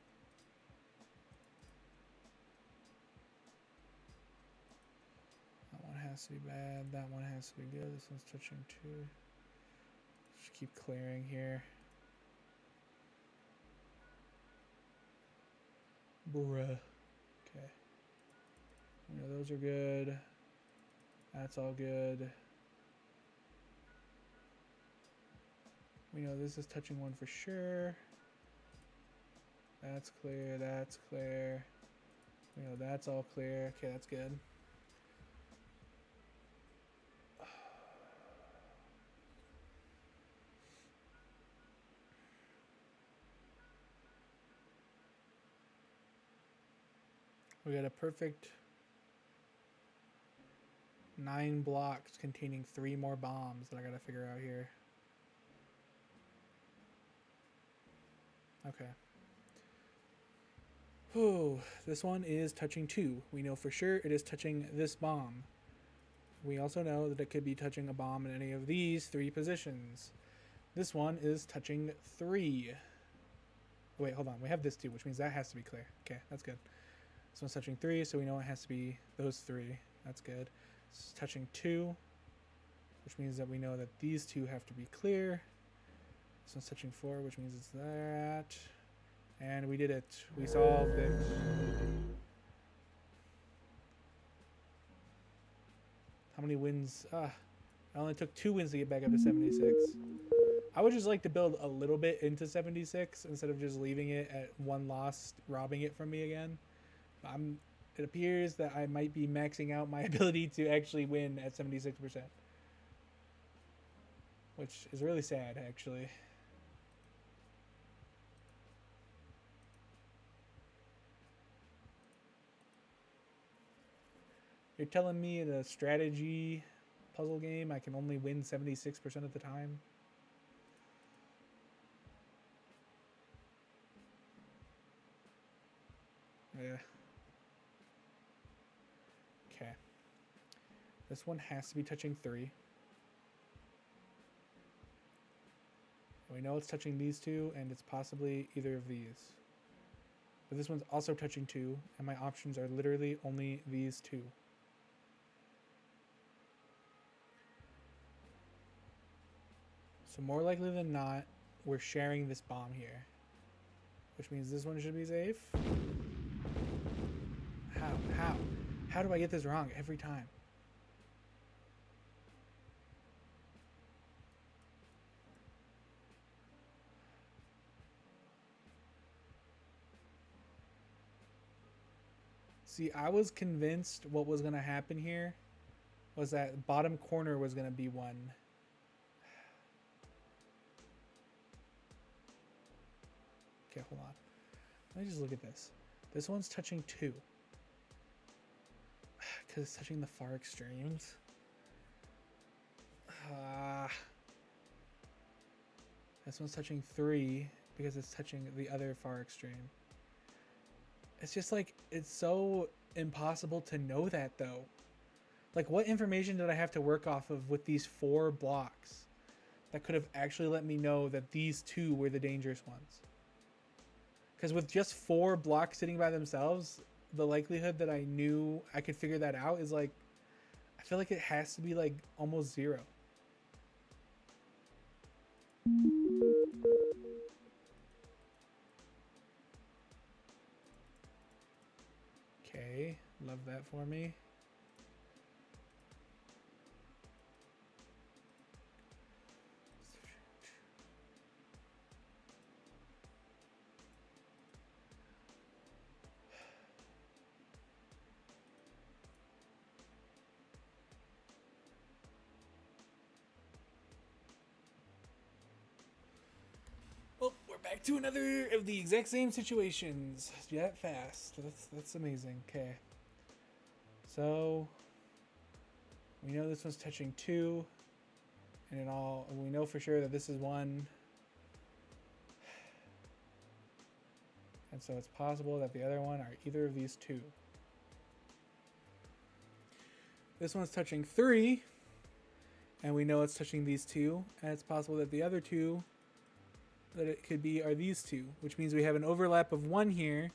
That one has to be bad. That one has to be good. This one's touching 2. Just keep clearing here. Bruh. Okay. You know, those are good. That's all good. We know this is touching 1 for sure. That's clear. That's clear. We know that's all clear. Okay, that's good. We got a perfect 9 blocks containing 3 more bombs that I gotta figure out here. Okay. Oh, this one is touching 2. We know for sure it is touching this bomb. We also know that it could be touching a bomb in any of these 3 positions. This one is touching 3. Wait, hold on. We have this 2, which means that has to be clear. Okay, that's good. This one's touching 3, so we know it has to be those 3. That's good. It's touching 2, which means that we know that these 2 have to be clear. This one's touching 4, which means it's that. And we did it. We solved it. How many wins? I only took 2 wins to get back up to 76. I would just like to build a little bit into 76 instead of just leaving it at 1 loss, robbing it from me again. It appears that I might be maxing out my ability to actually win at 76%. Which is really sad, actually. You're telling me in a strategy puzzle game I can only win 76% of the time? Yeah. Okay. This one has to be touching 3. We know it's touching these 2, and it's possibly either of these. But this one's also touching 2, and my options are literally only these 2. So more likely than not, we're sharing this bomb here. Which means this one should be safe. How? How do I get this wrong every time? See, I was convinced what was going to happen here was that bottom corner was going to be 1. Okay, hold on. Let me just look at this. This one's touching 2. Because it's touching the far extremes. This one's touching 3 because it's touching the other far extreme. It's just like, it's so impossible to know that though. Like, what information did I have to work off of with these 4 blocks that could have actually let me know that these two were the dangerous ones. Because with just 4 blocks sitting by themselves, the likelihood that I knew I could figure that out is like, I feel like it has to be like almost 0. Okay, love that for me. Well, we're back to another of the exact same situations. That fast. That's amazing. Okay. So we know this one's touching 2, and we know for sure that this is 1. And so it's possible that the other one are either of these 2. This one's touching 3, and we know it's touching these 2, and it's possible that the other 2 that it could be are these 2, which means we have an overlap of 1 here,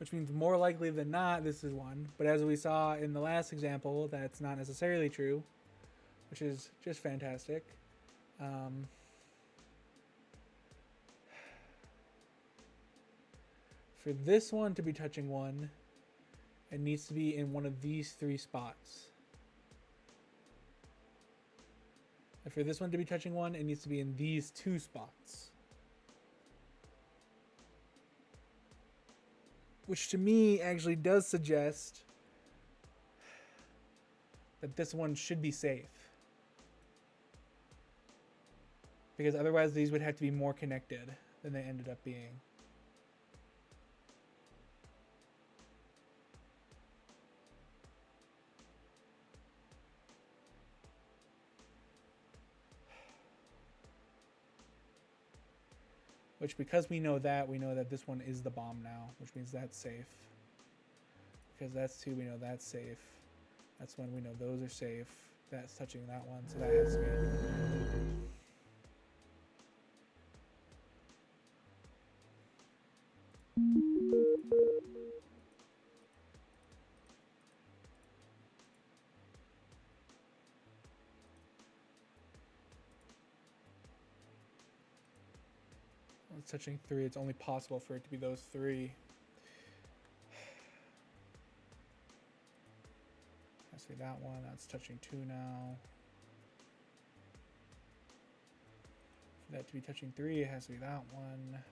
which means more likely than not this is 1. But as we saw in the last example, that's not necessarily true, which is just fantastic. For this one to be touching 1, it needs to be in one of these 3 spots. And for this one to be touching 1, it needs to be in these 2 spots. Which to me actually does suggest that this one should be safe. Because otherwise these would have to be more connected than they ended up being. Which, because we know that this one is the bomb now, which means that's safe. Because that's 2, we know that's safe. That's 1, we know those are safe. That's touching that one, so that has to be. It's touching 3. It's only possible for it to be those 3. Has to be that one. That's touching 2 now. For that to be touching 3, it has to be that one.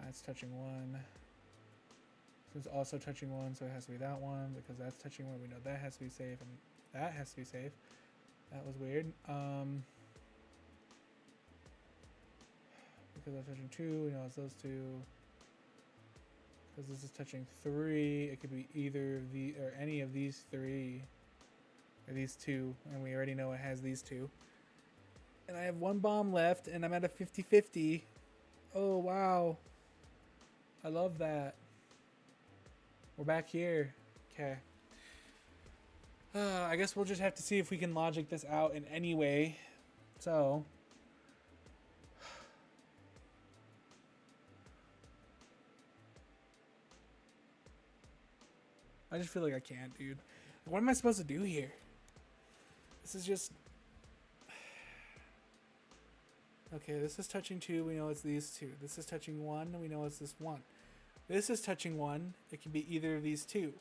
That's touching 1. This is also touching 1, so it has to be that one, because that's touching 1. We know that has to be safe, and that has to be safe. That was weird. Because that's touching 2, we know it's those 2. Because this is touching 3, it could be either the or any of these 3, or these 2, and we already know it has these 2. And I have 1 bomb left, and I'm at a 50-50. Oh wow! I love that. We're back here. Okay. I guess we'll just have to see if we can logic this out in any way. So, I just feel like I can't, dude. What am I supposed to do here? This is just... Okay, this is touching 2, we know it's these 2. This is touching 1, we know it's this 1. This is touching 1, it can be either of these 2.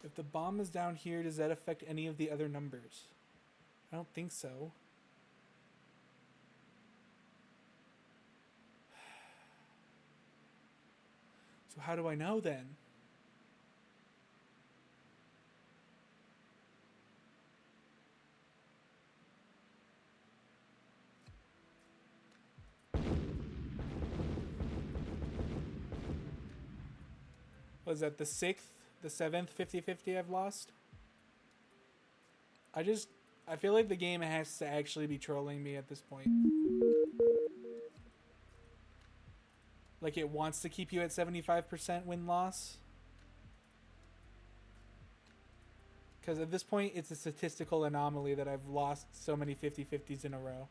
If the bomb is down here, does that affect any of the other numbers? I don't think so. So how do I know then? Was that the 6th, the 7th 50-50 I've lost? I feel like the game has to actually be trolling me at this point. Like it wants to keep you at 75% win-loss. Because at this point, it's a statistical anomaly that I've lost so many 50-50s in a row.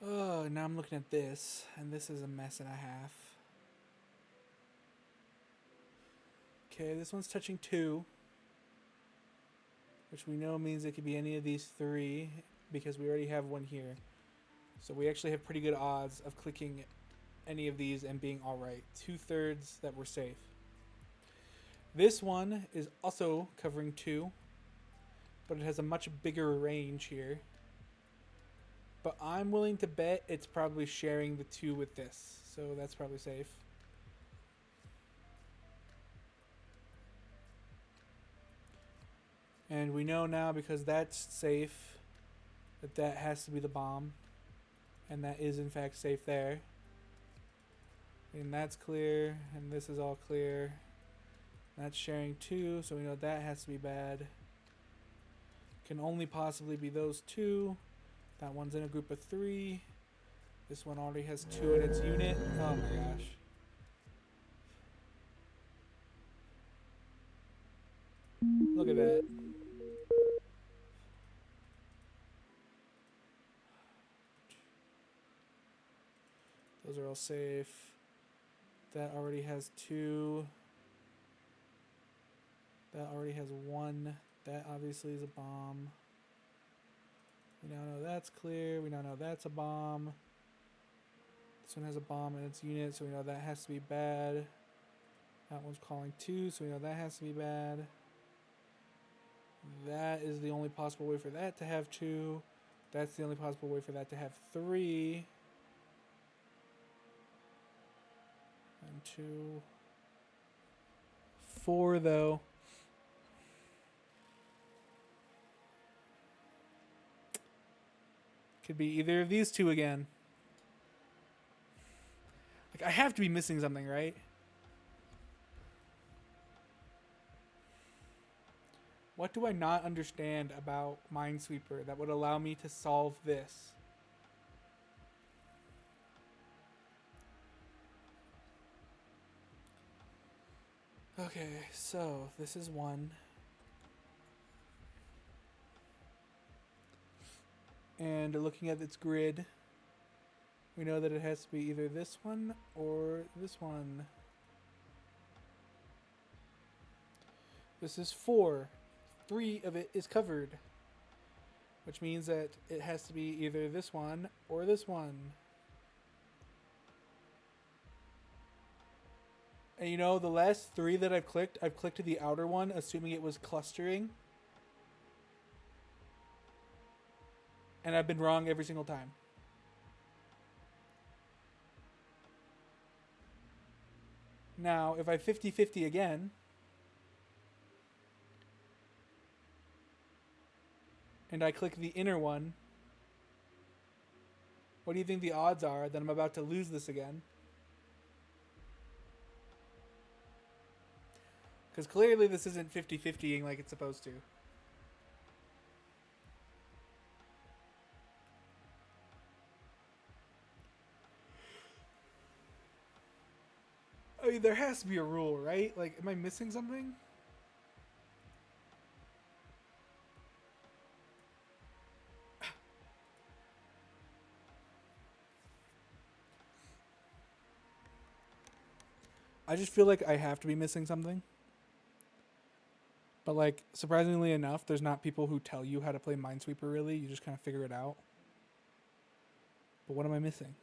Oh, now I'm looking at this, and this is a mess and a half. Okay, this one's touching 2, which we know means it could be any of these 3, because we already have one here. So we actually have pretty good odds of clicking any of these and being alright. 2/3 that we're safe. This one is also covering 2, but it has a much bigger range here. But I'm willing to bet it's probably sharing the 2 with this. So that's probably safe. And we know now, because that's safe, that that has to be the bomb. And that is in fact safe there. And that's clear. And this is all clear. That's sharing 2, so we know that has to be bad. Can only possibly be those 2. That one's in a group of 3. This one already has 2 in its unit. Oh my gosh. Look at that. Those are all safe. That already has 2. That already has 1. That obviously is a bomb. We now know that's clear. We now know that's a bomb. This one has a bomb in its unit, so we know that has to be bad. That one's calling 2, so we know that has to be bad. That is the only possible way for that to have 2. That's the only possible way for that to have 3. And 2. 4, though. Could be either of these 2 again. Like, I have to be missing something, right? What do I not understand about Minesweeper that would allow me to solve this? Okay, so this is 1. And looking at its grid, we know that it has to be either this one or this one. This is 4. 3 of it is covered, which means that it has to be either this one or this one. And you know, the last 3 that I've clicked the outer one, assuming it was clustering. And I've been wrong every single time. Now, if I 50-50 again, and I click the inner one, what do you think the odds are that I'm about to lose this again? Because clearly this isn't 50-50ing like it's supposed to. I mean, there has to be a rule, right? Like, am I missing something? I just feel like I have to be missing something. But, like, surprisingly enough, there's not people who tell you how to play Minesweeper, really. You just kind of figure it out. But what am I missing?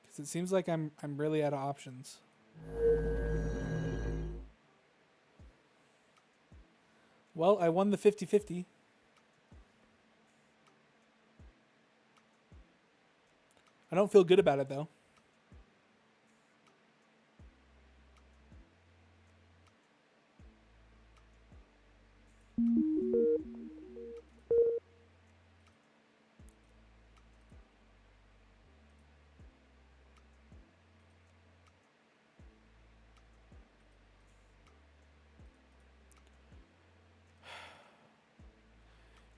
Because it seems like I'm really out of options. Well, I won the 50-50. I don't feel good about it, though.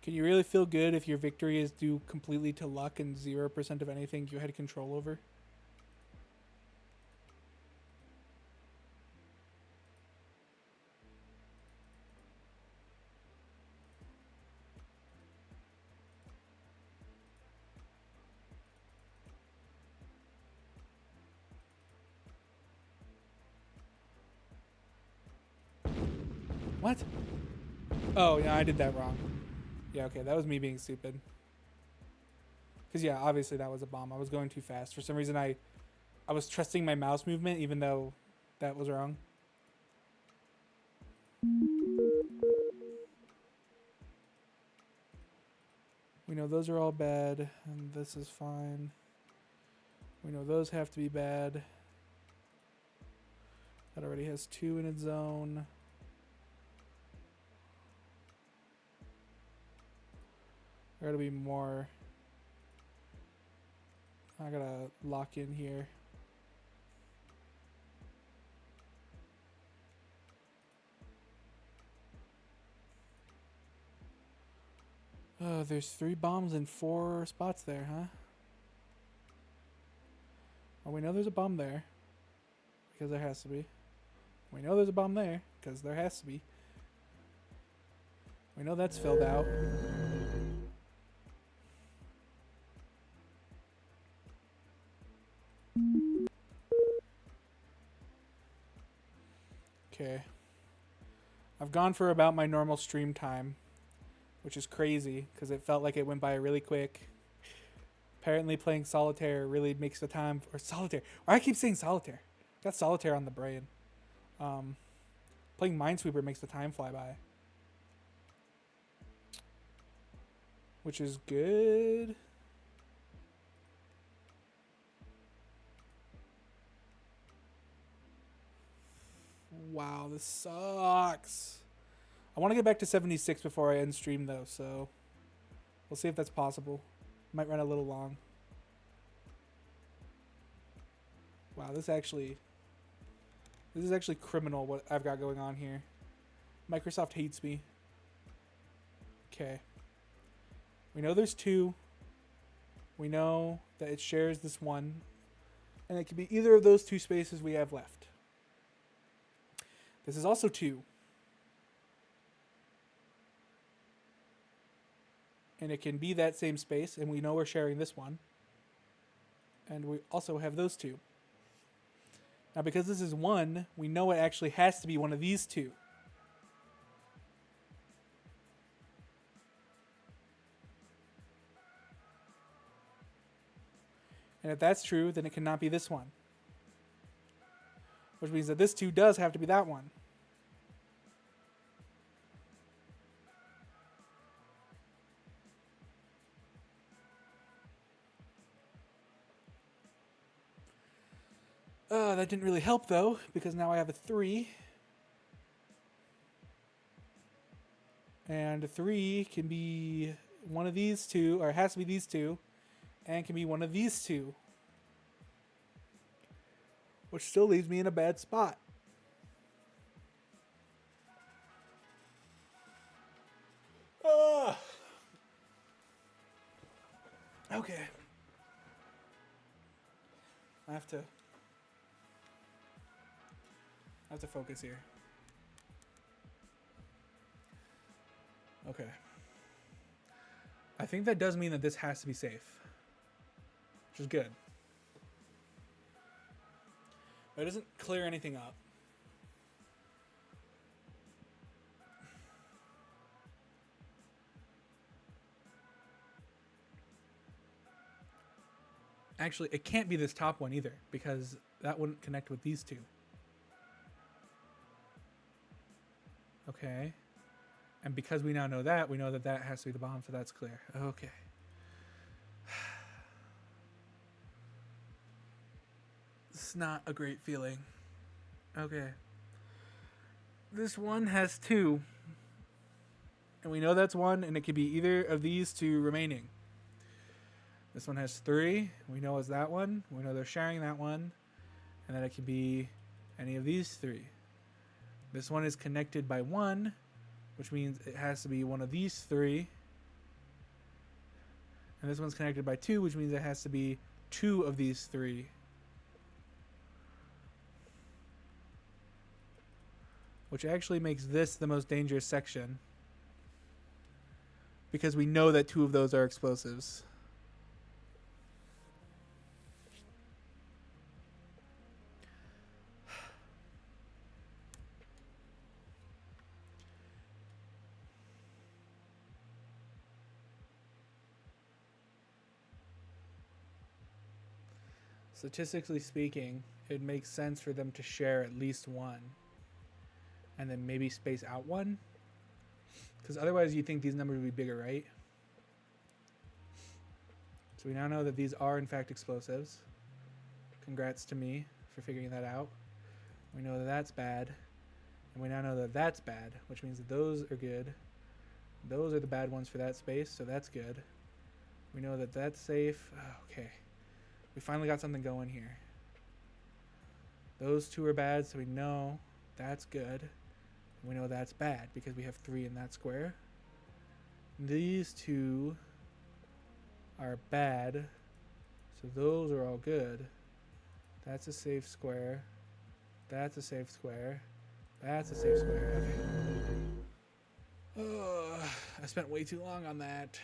Can you really feel good if your victory is due completely to luck and 0% of anything you had control over? What? Oh, yeah, I did that wrong. Yeah, okay, that was me being stupid. Because, yeah, obviously that was a bomb. I was going too fast. For some reason, I was trusting my mouse movement, even though that was wrong. We know those are all bad, and this is fine. We know those have to be bad. That already has 2 in its zone. There gotta be more. I gotta lock in here. Oh, there's 3 bombs in 4 spots there, huh? Well, we know there's a bomb there. Because there has to be. We know there's a bomb there. Because there has to be. We know that's filled out. Okay. I've gone for about my normal stream time, which is crazy because it felt like it went by really quick. Apparently playing solitaire really makes the time, or solitaire. Or I keep saying solitaire. Got solitaire on the brain. Playing Minesweeper makes the time fly by, which is good. Wow, this sucks. I want to get back to 76 before I end stream though, so we'll see if that's possible. Might run a little long. Wow, this is actually criminal what I've got going on here. Microsoft hates me. Okay. We know there's 2. We know that it shares this 1. And it could be either of those 2 spaces we have left. This is also 2. And it can be that same space, and we know we're sharing this 1. And we also have those 2. Now, because this is 1, we know it actually has to be one of these 2. And if that's true, then it cannot be this 1. Which means that this 2 does have to be that 1. That didn't really help, though, because now I have a 3. And a 3 can be one of these 2, or it has to be these 2, and can be one of these 2. Which still leaves me in a bad spot. Okay. I have to focus here. Okay. I think that does mean that this has to be safe, which is good. But it doesn't clear anything up. Actually, it can't be this top one either, because that wouldn't connect with these 2. Okay. And because we now know that, we know that that has to be the bomb, so that's clear. Okay. It's not a great feeling. Okay. This one has 2. And we know that's 1, and it could be either of these 2 remaining. This one has 3. We know it's that one. We know they're sharing that one. And then it could be any of these 3. This one is connected by 1, which means it has to be one of these 3. And this one's connected by 2, which means it has to be 2 of these 3. Which actually makes this the most dangerous section. Because we know that 2 of those are explosives. Statistically speaking, it makes sense for them to share at least 1. And then maybe space out 1. Because otherwise you think these numbers would be bigger, right? So we now know that these are in fact explosives. Congrats to me for figuring that out. We know that that's bad. And we now know that that's bad, which means that those are good. Those are the bad ones for that space, so that's good. We know that that's safe. Oh, okay. We finally got something going here. Those 2 are bad, so we know that's good. And we know that's bad because we have 3 in that square. These 2 are bad, so those are all good. That's a safe square. That's a safe square. That's a safe square. Okay. Oh, I spent way too long on that.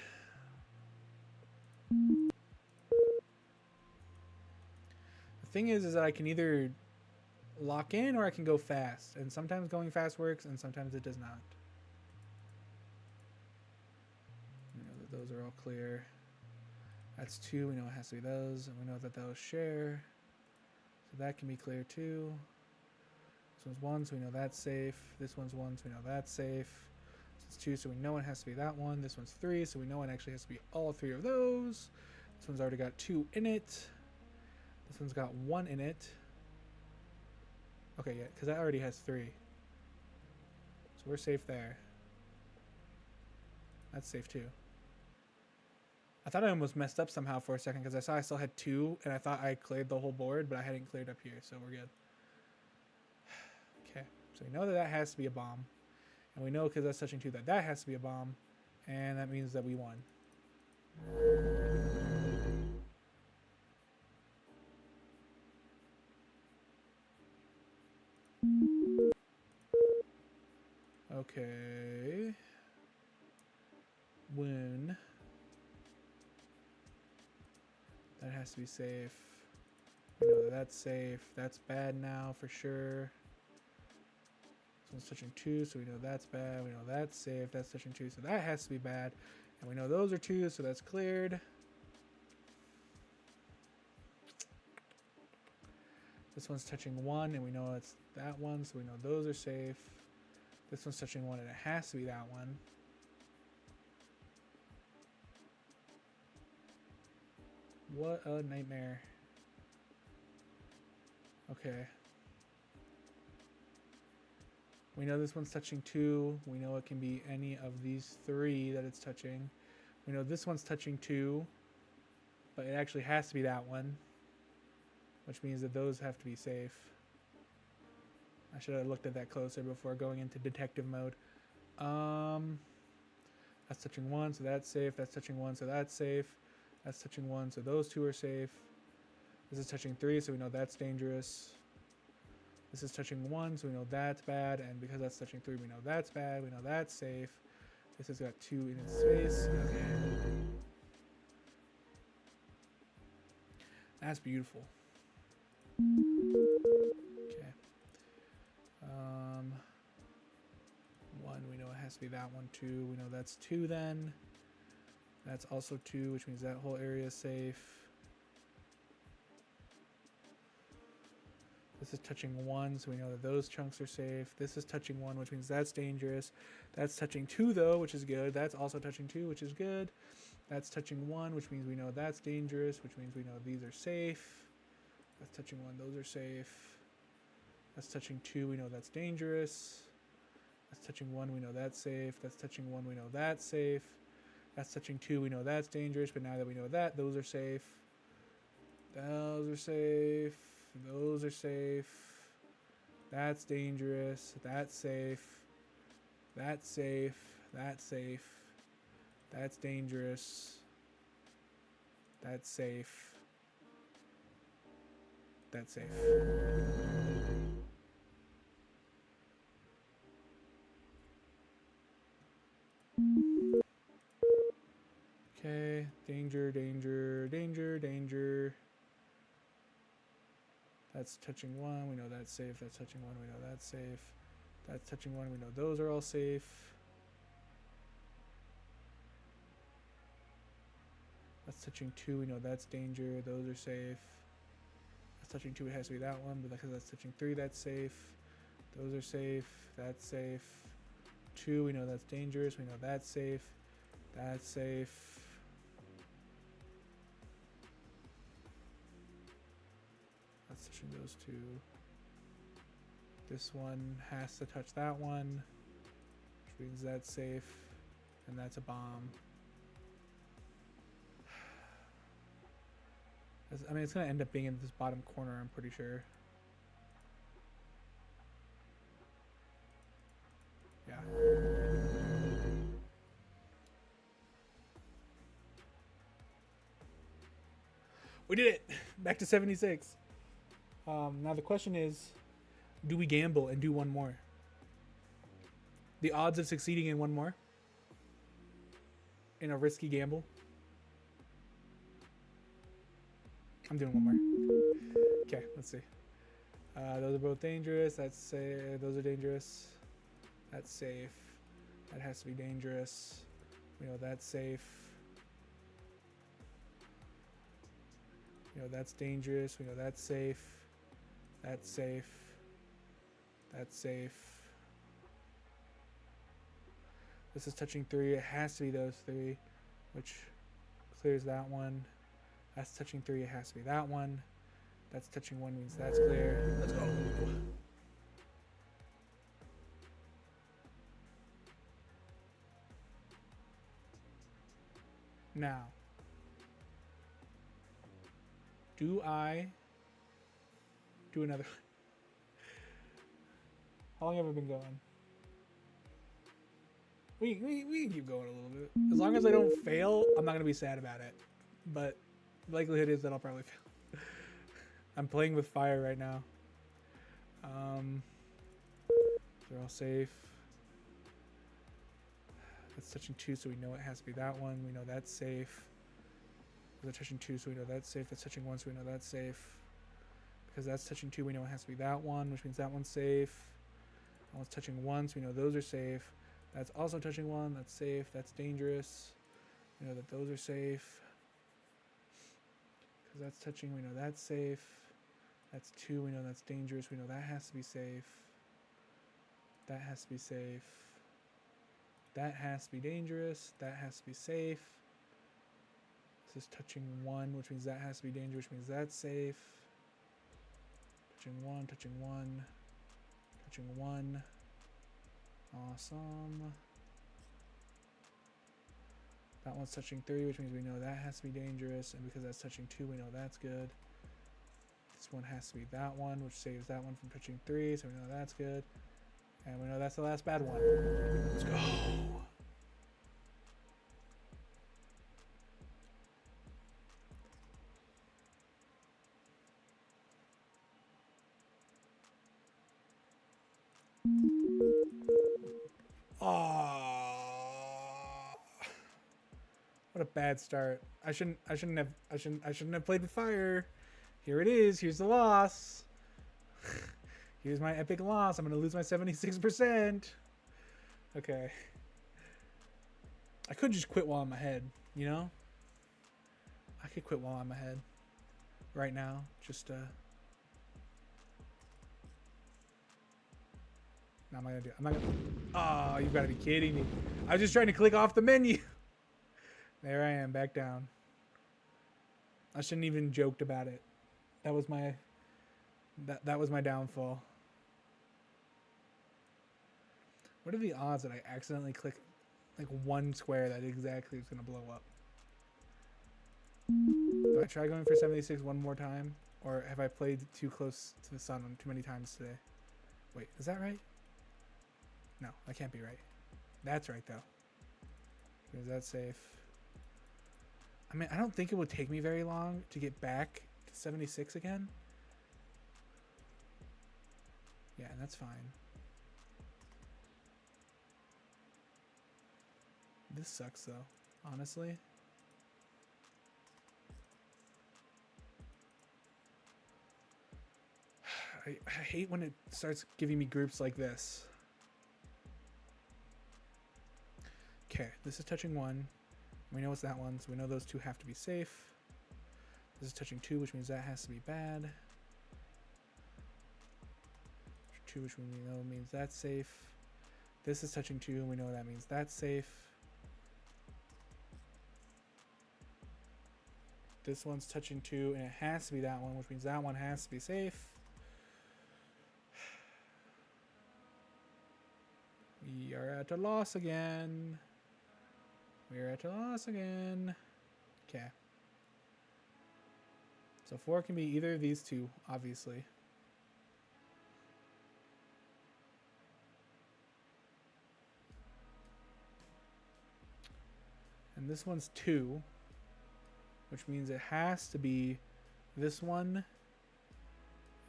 The thing is that I can either lock in or I can go fast. And sometimes going fast works and sometimes it does not. We know that those are all clear. That's 2. We know it has to be those. And we know that those share. So that can be clear too. This one's 1, so we know that's safe. This one's 1, so we know that's safe. This one's 2, so we know it has to be that one. This one's 3, so we know it actually has to be all 3 of those. This one's already got 2 in it. This one's got 1 in it. Okay, yeah, because that already has 3. So we're safe there. That's safe too. I thought I almost messed up somehow for a second because I saw I still had 2 and I thought I cleared the whole board, but I hadn't cleared up here, so we're good. Okay, so we know that that has to be a bomb. And we know because that's touching 2 that that has to be a bomb. And that means that we won. Okay. Wound. That has to be safe. We know that that's safe. That's bad now for sure. This one's touching 2, so we know that's bad. We know that's safe. That's touching 2, so that has to be bad. And we know those are 2, so that's cleared. This one's touching 1, and we know it's that one, so we know those are safe. This one's touching 1, and it has to be that one. What a nightmare. Okay. We know this one's touching 2. We know it can be any of these 3 that it's touching. We know this one's touching 2, but it actually has to be that one, which means that those have to be safe. I should have looked at that closer before going into detective mode. That's touching 1, so that's safe. That's touching 1, so that's safe. That's touching 1, so those 2 are safe. This is touching 3, so we know that's dangerous. This is touching 1, so we know that's bad. And because that's touching 3, we know that's bad. We know that's safe. This has got 2 in its space. Okay. That's beautiful. Okay. 1, we know it has to be that one. 2, we know that's 2 then. That's also 2, which means that whole area is safe. This is touching 1, so we know that those chunks are safe. This is touching 1, which means that's dangerous. That's touching 2, though, which is good. That's also touching 2, which is good. That's touching 1, which means we know that's dangerous, which means we know these are safe. That's touching 1, those are safe. That's touching 2, we know that's dangerous. That's touching 1, we know that's safe. That's touching 1, we know that's safe. That's touching 2, we know that's dangerous, but now that we know that, those are safe. Those are safe. Those are safe. That's dangerous. That's safe. That's safe. That's safe. That's dangerous. That's safe. That's safe. Okay, danger, danger, danger, danger. That's touching one, we know that's safe. That's touching one, we know that's safe. That's touching one, we know those are all safe. That's touching two, we know that's danger, those are safe. That's touching two, it has to be that one, but because that's touching three, that's safe. Those are safe, that's safe. Two, we know that's dangerous, we know that's safe. That's safe. That's touching those two. This one has to touch that one, which means that's safe, and that's a bomb. I mean, it's gonna end up being in this bottom corner, I'm pretty sure. Yeah. We did it! Back to 76. Now the question is, do we gamble and do one more? The odds of succeeding in one more? In a risky gamble? I'm doing one more. Okay, let's see. Those are both dangerous. That's those are dangerous. That's safe. That has to be dangerous. We know that's safe. We know that's dangerous. We know that's safe. That's safe. That's safe. This is touching three. It has to be those three, which clears that one. That's touching three. It has to be that one. That's touching one means that's clear. Let's go. Now, do I do another? How long have I been going? We can keep going a little bit. As long as I don't fail, I'm not going to be sad about it. But the likelihood is that I'll probably fail. I'm playing with fire right now. They're all safe. That's touching two, so we know it has to be that one. We know that's safe. They're touching two, so we know that's safe. That's touching one, so we know that's safe. Because that's touching two, we know it has to be that one, which means that one's safe. That one's touching one, so we know those are safe. That's also touching one, that's safe. That's dangerous. We know that those are safe. Because that's touching, we know that's safe. That's two, we know that's dangerous. We know that has to be safe. That has to be safe. That has to be dangerous. That has to be safe. This is touching one, which means that has to be dangerous, which means that's safe. Touching one, touching one, touching one. Awesome. That one's touching three, which means we know that has to be dangerous, and because that's touching two, we know that's good. This one has to be that one, which saves that one from touching three, so we know that's good. And we know that's the last bad one. Let's go. Oh, what a bad start. I shouldn't have played with fire. Here it is. Here's the loss. Here's my epic loss. I'm going to lose my 76%. Okay. I could just quit while I'm ahead, you know? I could quit while I'm ahead. Right now. Just, No, I'm not going to do it. I'm not going to... Oh, you've got to be kidding me. I was just trying to click off the menu. There I am, back down. I shouldn't even joked about it. That was my... That was my downfall. What are the odds that I accidentally click like one square that exactly is going to blow up? Do I try going for 76 one more time? Or have I played too close to the sun too many times today? Wait, is that right? No, that can't be right. That's right, though. Is that safe? I mean, I don't think it would take me very long to get back to 76 again. Yeah, and that's fine. This sucks though, honestly. I hate when it starts giving me groups like this. Okay, this is touching 1. We know it's that one, so we know those 2 have to be safe. This is touching 2, which means that has to be bad. 2, which we know means that's safe. This is touching 2, and we know that means that's safe. This one's touching 2, and it has to be that one, which means that one has to be safe. We are at a loss again. We are at a loss again. Okay. So 4 can be either of these 2, obviously. And this one's 2, which means it has to be this one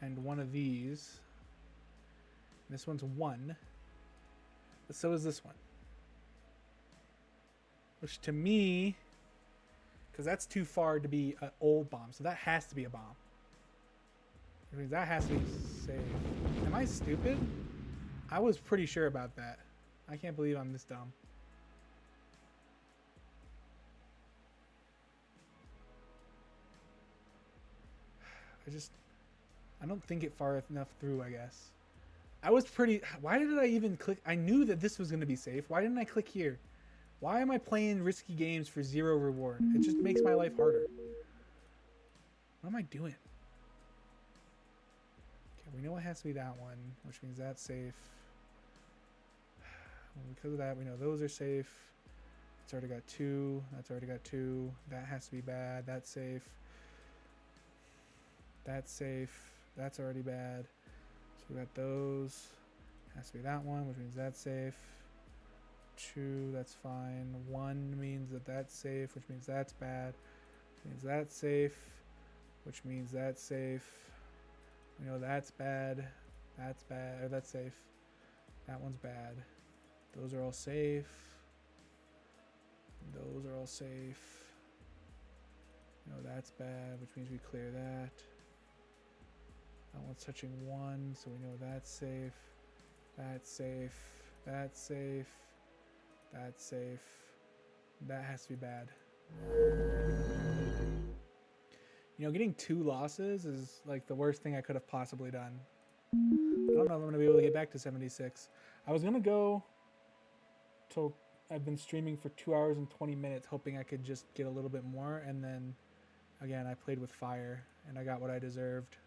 and one of these. This one's 1. But so is this one. Which to me, because that's too far to be an old bomb, so that has to be a bomb. Which means that has to be safe. Am I stupid? I was pretty sure about that. I can't believe I'm this dumb. I don't think it far enough through, I guess. I was pretty... Why did I even click? I knew that this was going to be safe. Why didn't I click here? Why am I playing risky games for 0 reward? It just makes my life harder. What am I doing? Okay, we know it has to be that one, which means that's safe. And because of that, we know those are safe. It's already got 2. That's already got 2. That has to be bad. That's safe. That's safe. That's already bad. So we got those. Has to be that one, which means that's safe. 2, that's fine. 1 means that that's safe, which means that's bad. Which means that's safe, which means that's safe. We know that's bad. That's bad. Or that's safe. That one's bad. Those are all safe. Those are all safe. No, that's bad, which means we clear that. That one's touching 1, so we know that's safe. That's safe. That's safe. That's safe. That has to be bad. You know, getting 2 losses is like the worst thing I could have possibly done. I don't know if I'm going to be able to get back to 76. I was going to go till I've been streaming for 2 hours and 20 minutes, hoping I could just get a little bit more. And then, again, I played with fire, and I got what I deserved.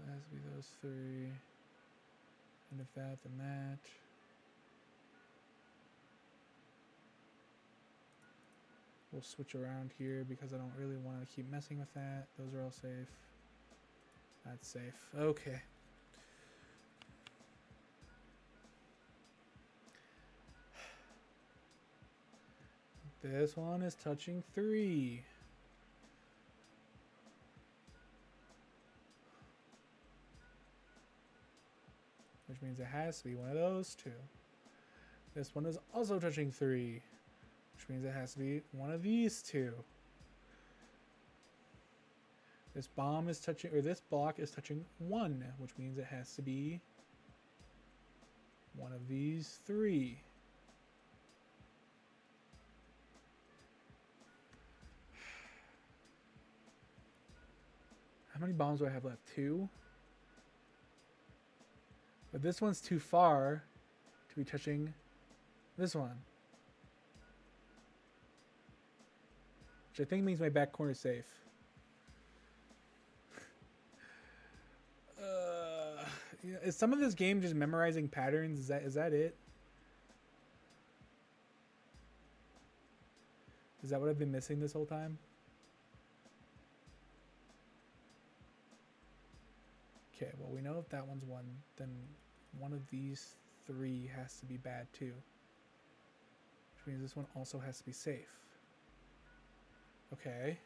It has to be those 3. And if that, then that. We'll switch around here because I don't really want to keep messing with that. Those are all safe. That's safe. Okay. This one is touching 3. Which means it has to be one of those 2. This one is also touching 3. Which means it has to be one of these 2. This bomb is touching, or this block is touching 1, which means it has to be one of these 3. How many bombs do I have left? 2? But this one's too far to be touching this one. Which I think means my back corner is safe. Is some of this game just memorizing patterns? Is that it? Is that what I've been missing this whole time? Okay, well, we know if that one's 1, then one of these 3 has to be bad too. Which means this one also has to be safe. Okay.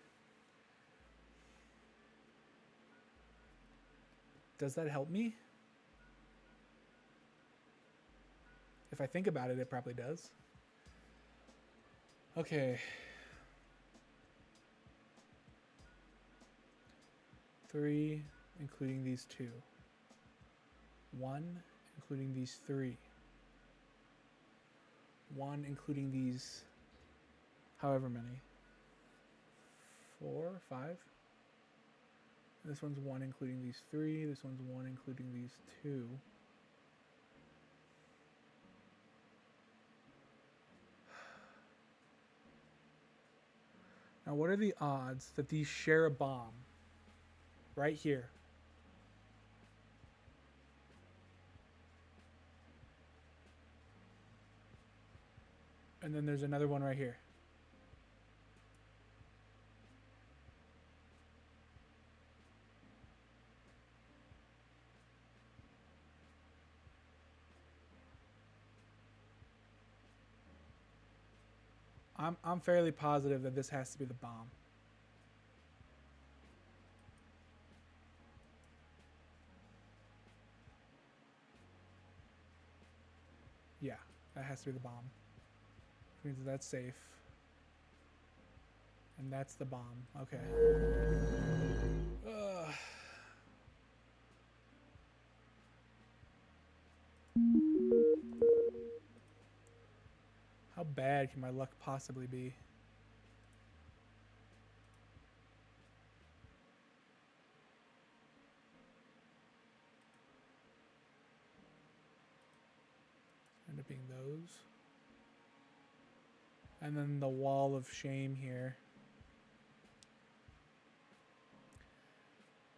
Does that help me? If I think about it, it probably does. Okay. 3, including these 2. 1, including these 3. 1, including these however many. 4, 5. This one's 1, including these 3. This one's 1, including these 2. Now, what are the odds that these share a bomb? Right here. And then there's another one right here. I'm fairly positive that this has to be the bomb. Yeah, that has to be the bomb. Which means that's safe. And that's the bomb. Okay. Ugh. How bad can my luck possibly be? End up being those. And then the wall of shame here.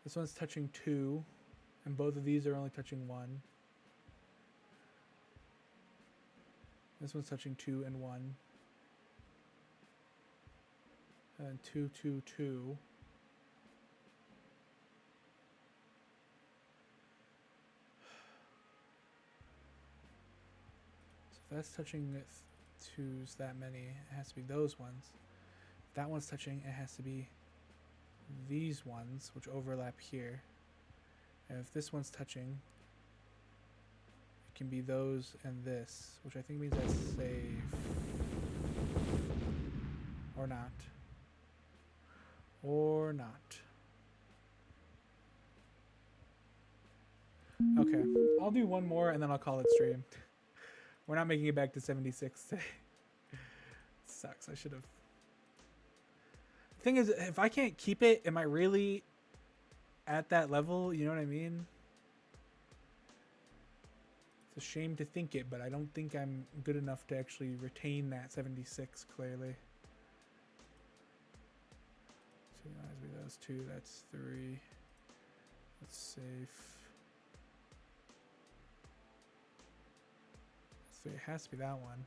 This one's touching 2. And both of these are only touching 1. This one's touching 2 and 1. And then 2, 2, 2. So if that's touching 2's that many, it has to be those ones. If that one's touching, it has to be these ones, which overlap here. And if this one's touching, it can be those and this, which I think means that's safe. Or not. Or not. Okay, I'll do one more and then I'll call it stream. We're not making it back to 76 today. Sucks, I should have. The thing is, if I can't keep it, am I really at that level? You know what I mean? It's a shame to think it, but I don't think I'm good enough to actually retain that 76 clearly. So it has to be those 2, that's 3. That's safe. So it has to be that one.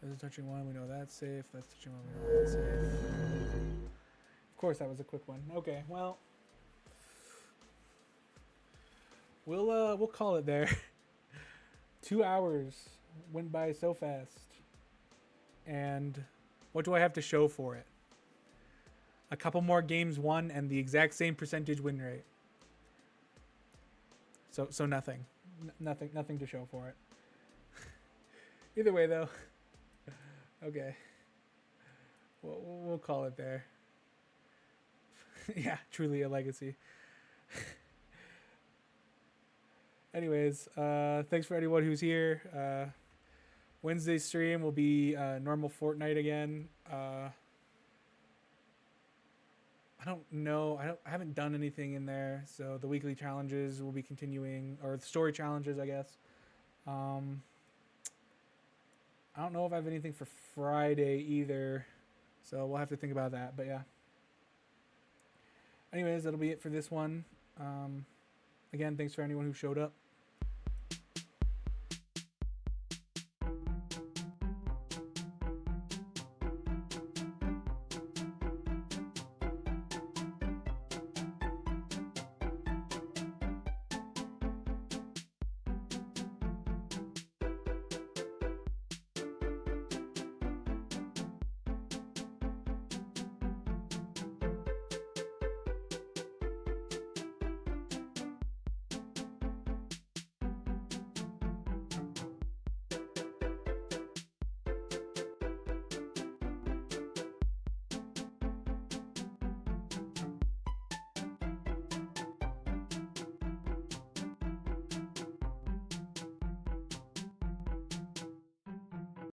This is touching 1, we know that's safe. That's touching 1, we know that's safe. Of course, that was a quick one. Okay, well, we'll call it there. 2 hours went by so fast. And what do I have to show for it? A couple more games won and the exact same percentage win rate. So nothing. Nothing to show for it. Either way, though. Okay. We'll call it there. Yeah, truly a legacy. Anyways, thanks for anyone who's here. Wednesday's stream will be normal Fortnite again. I don't know. I haven't done anything in there, so the weekly challenges will be continuing, or the story challenges, I guess. I don't know if I have anything for Friday either, so we'll have to think about that. But yeah. Anyways, that'll be it for this one. Again, thanks for anyone who showed up.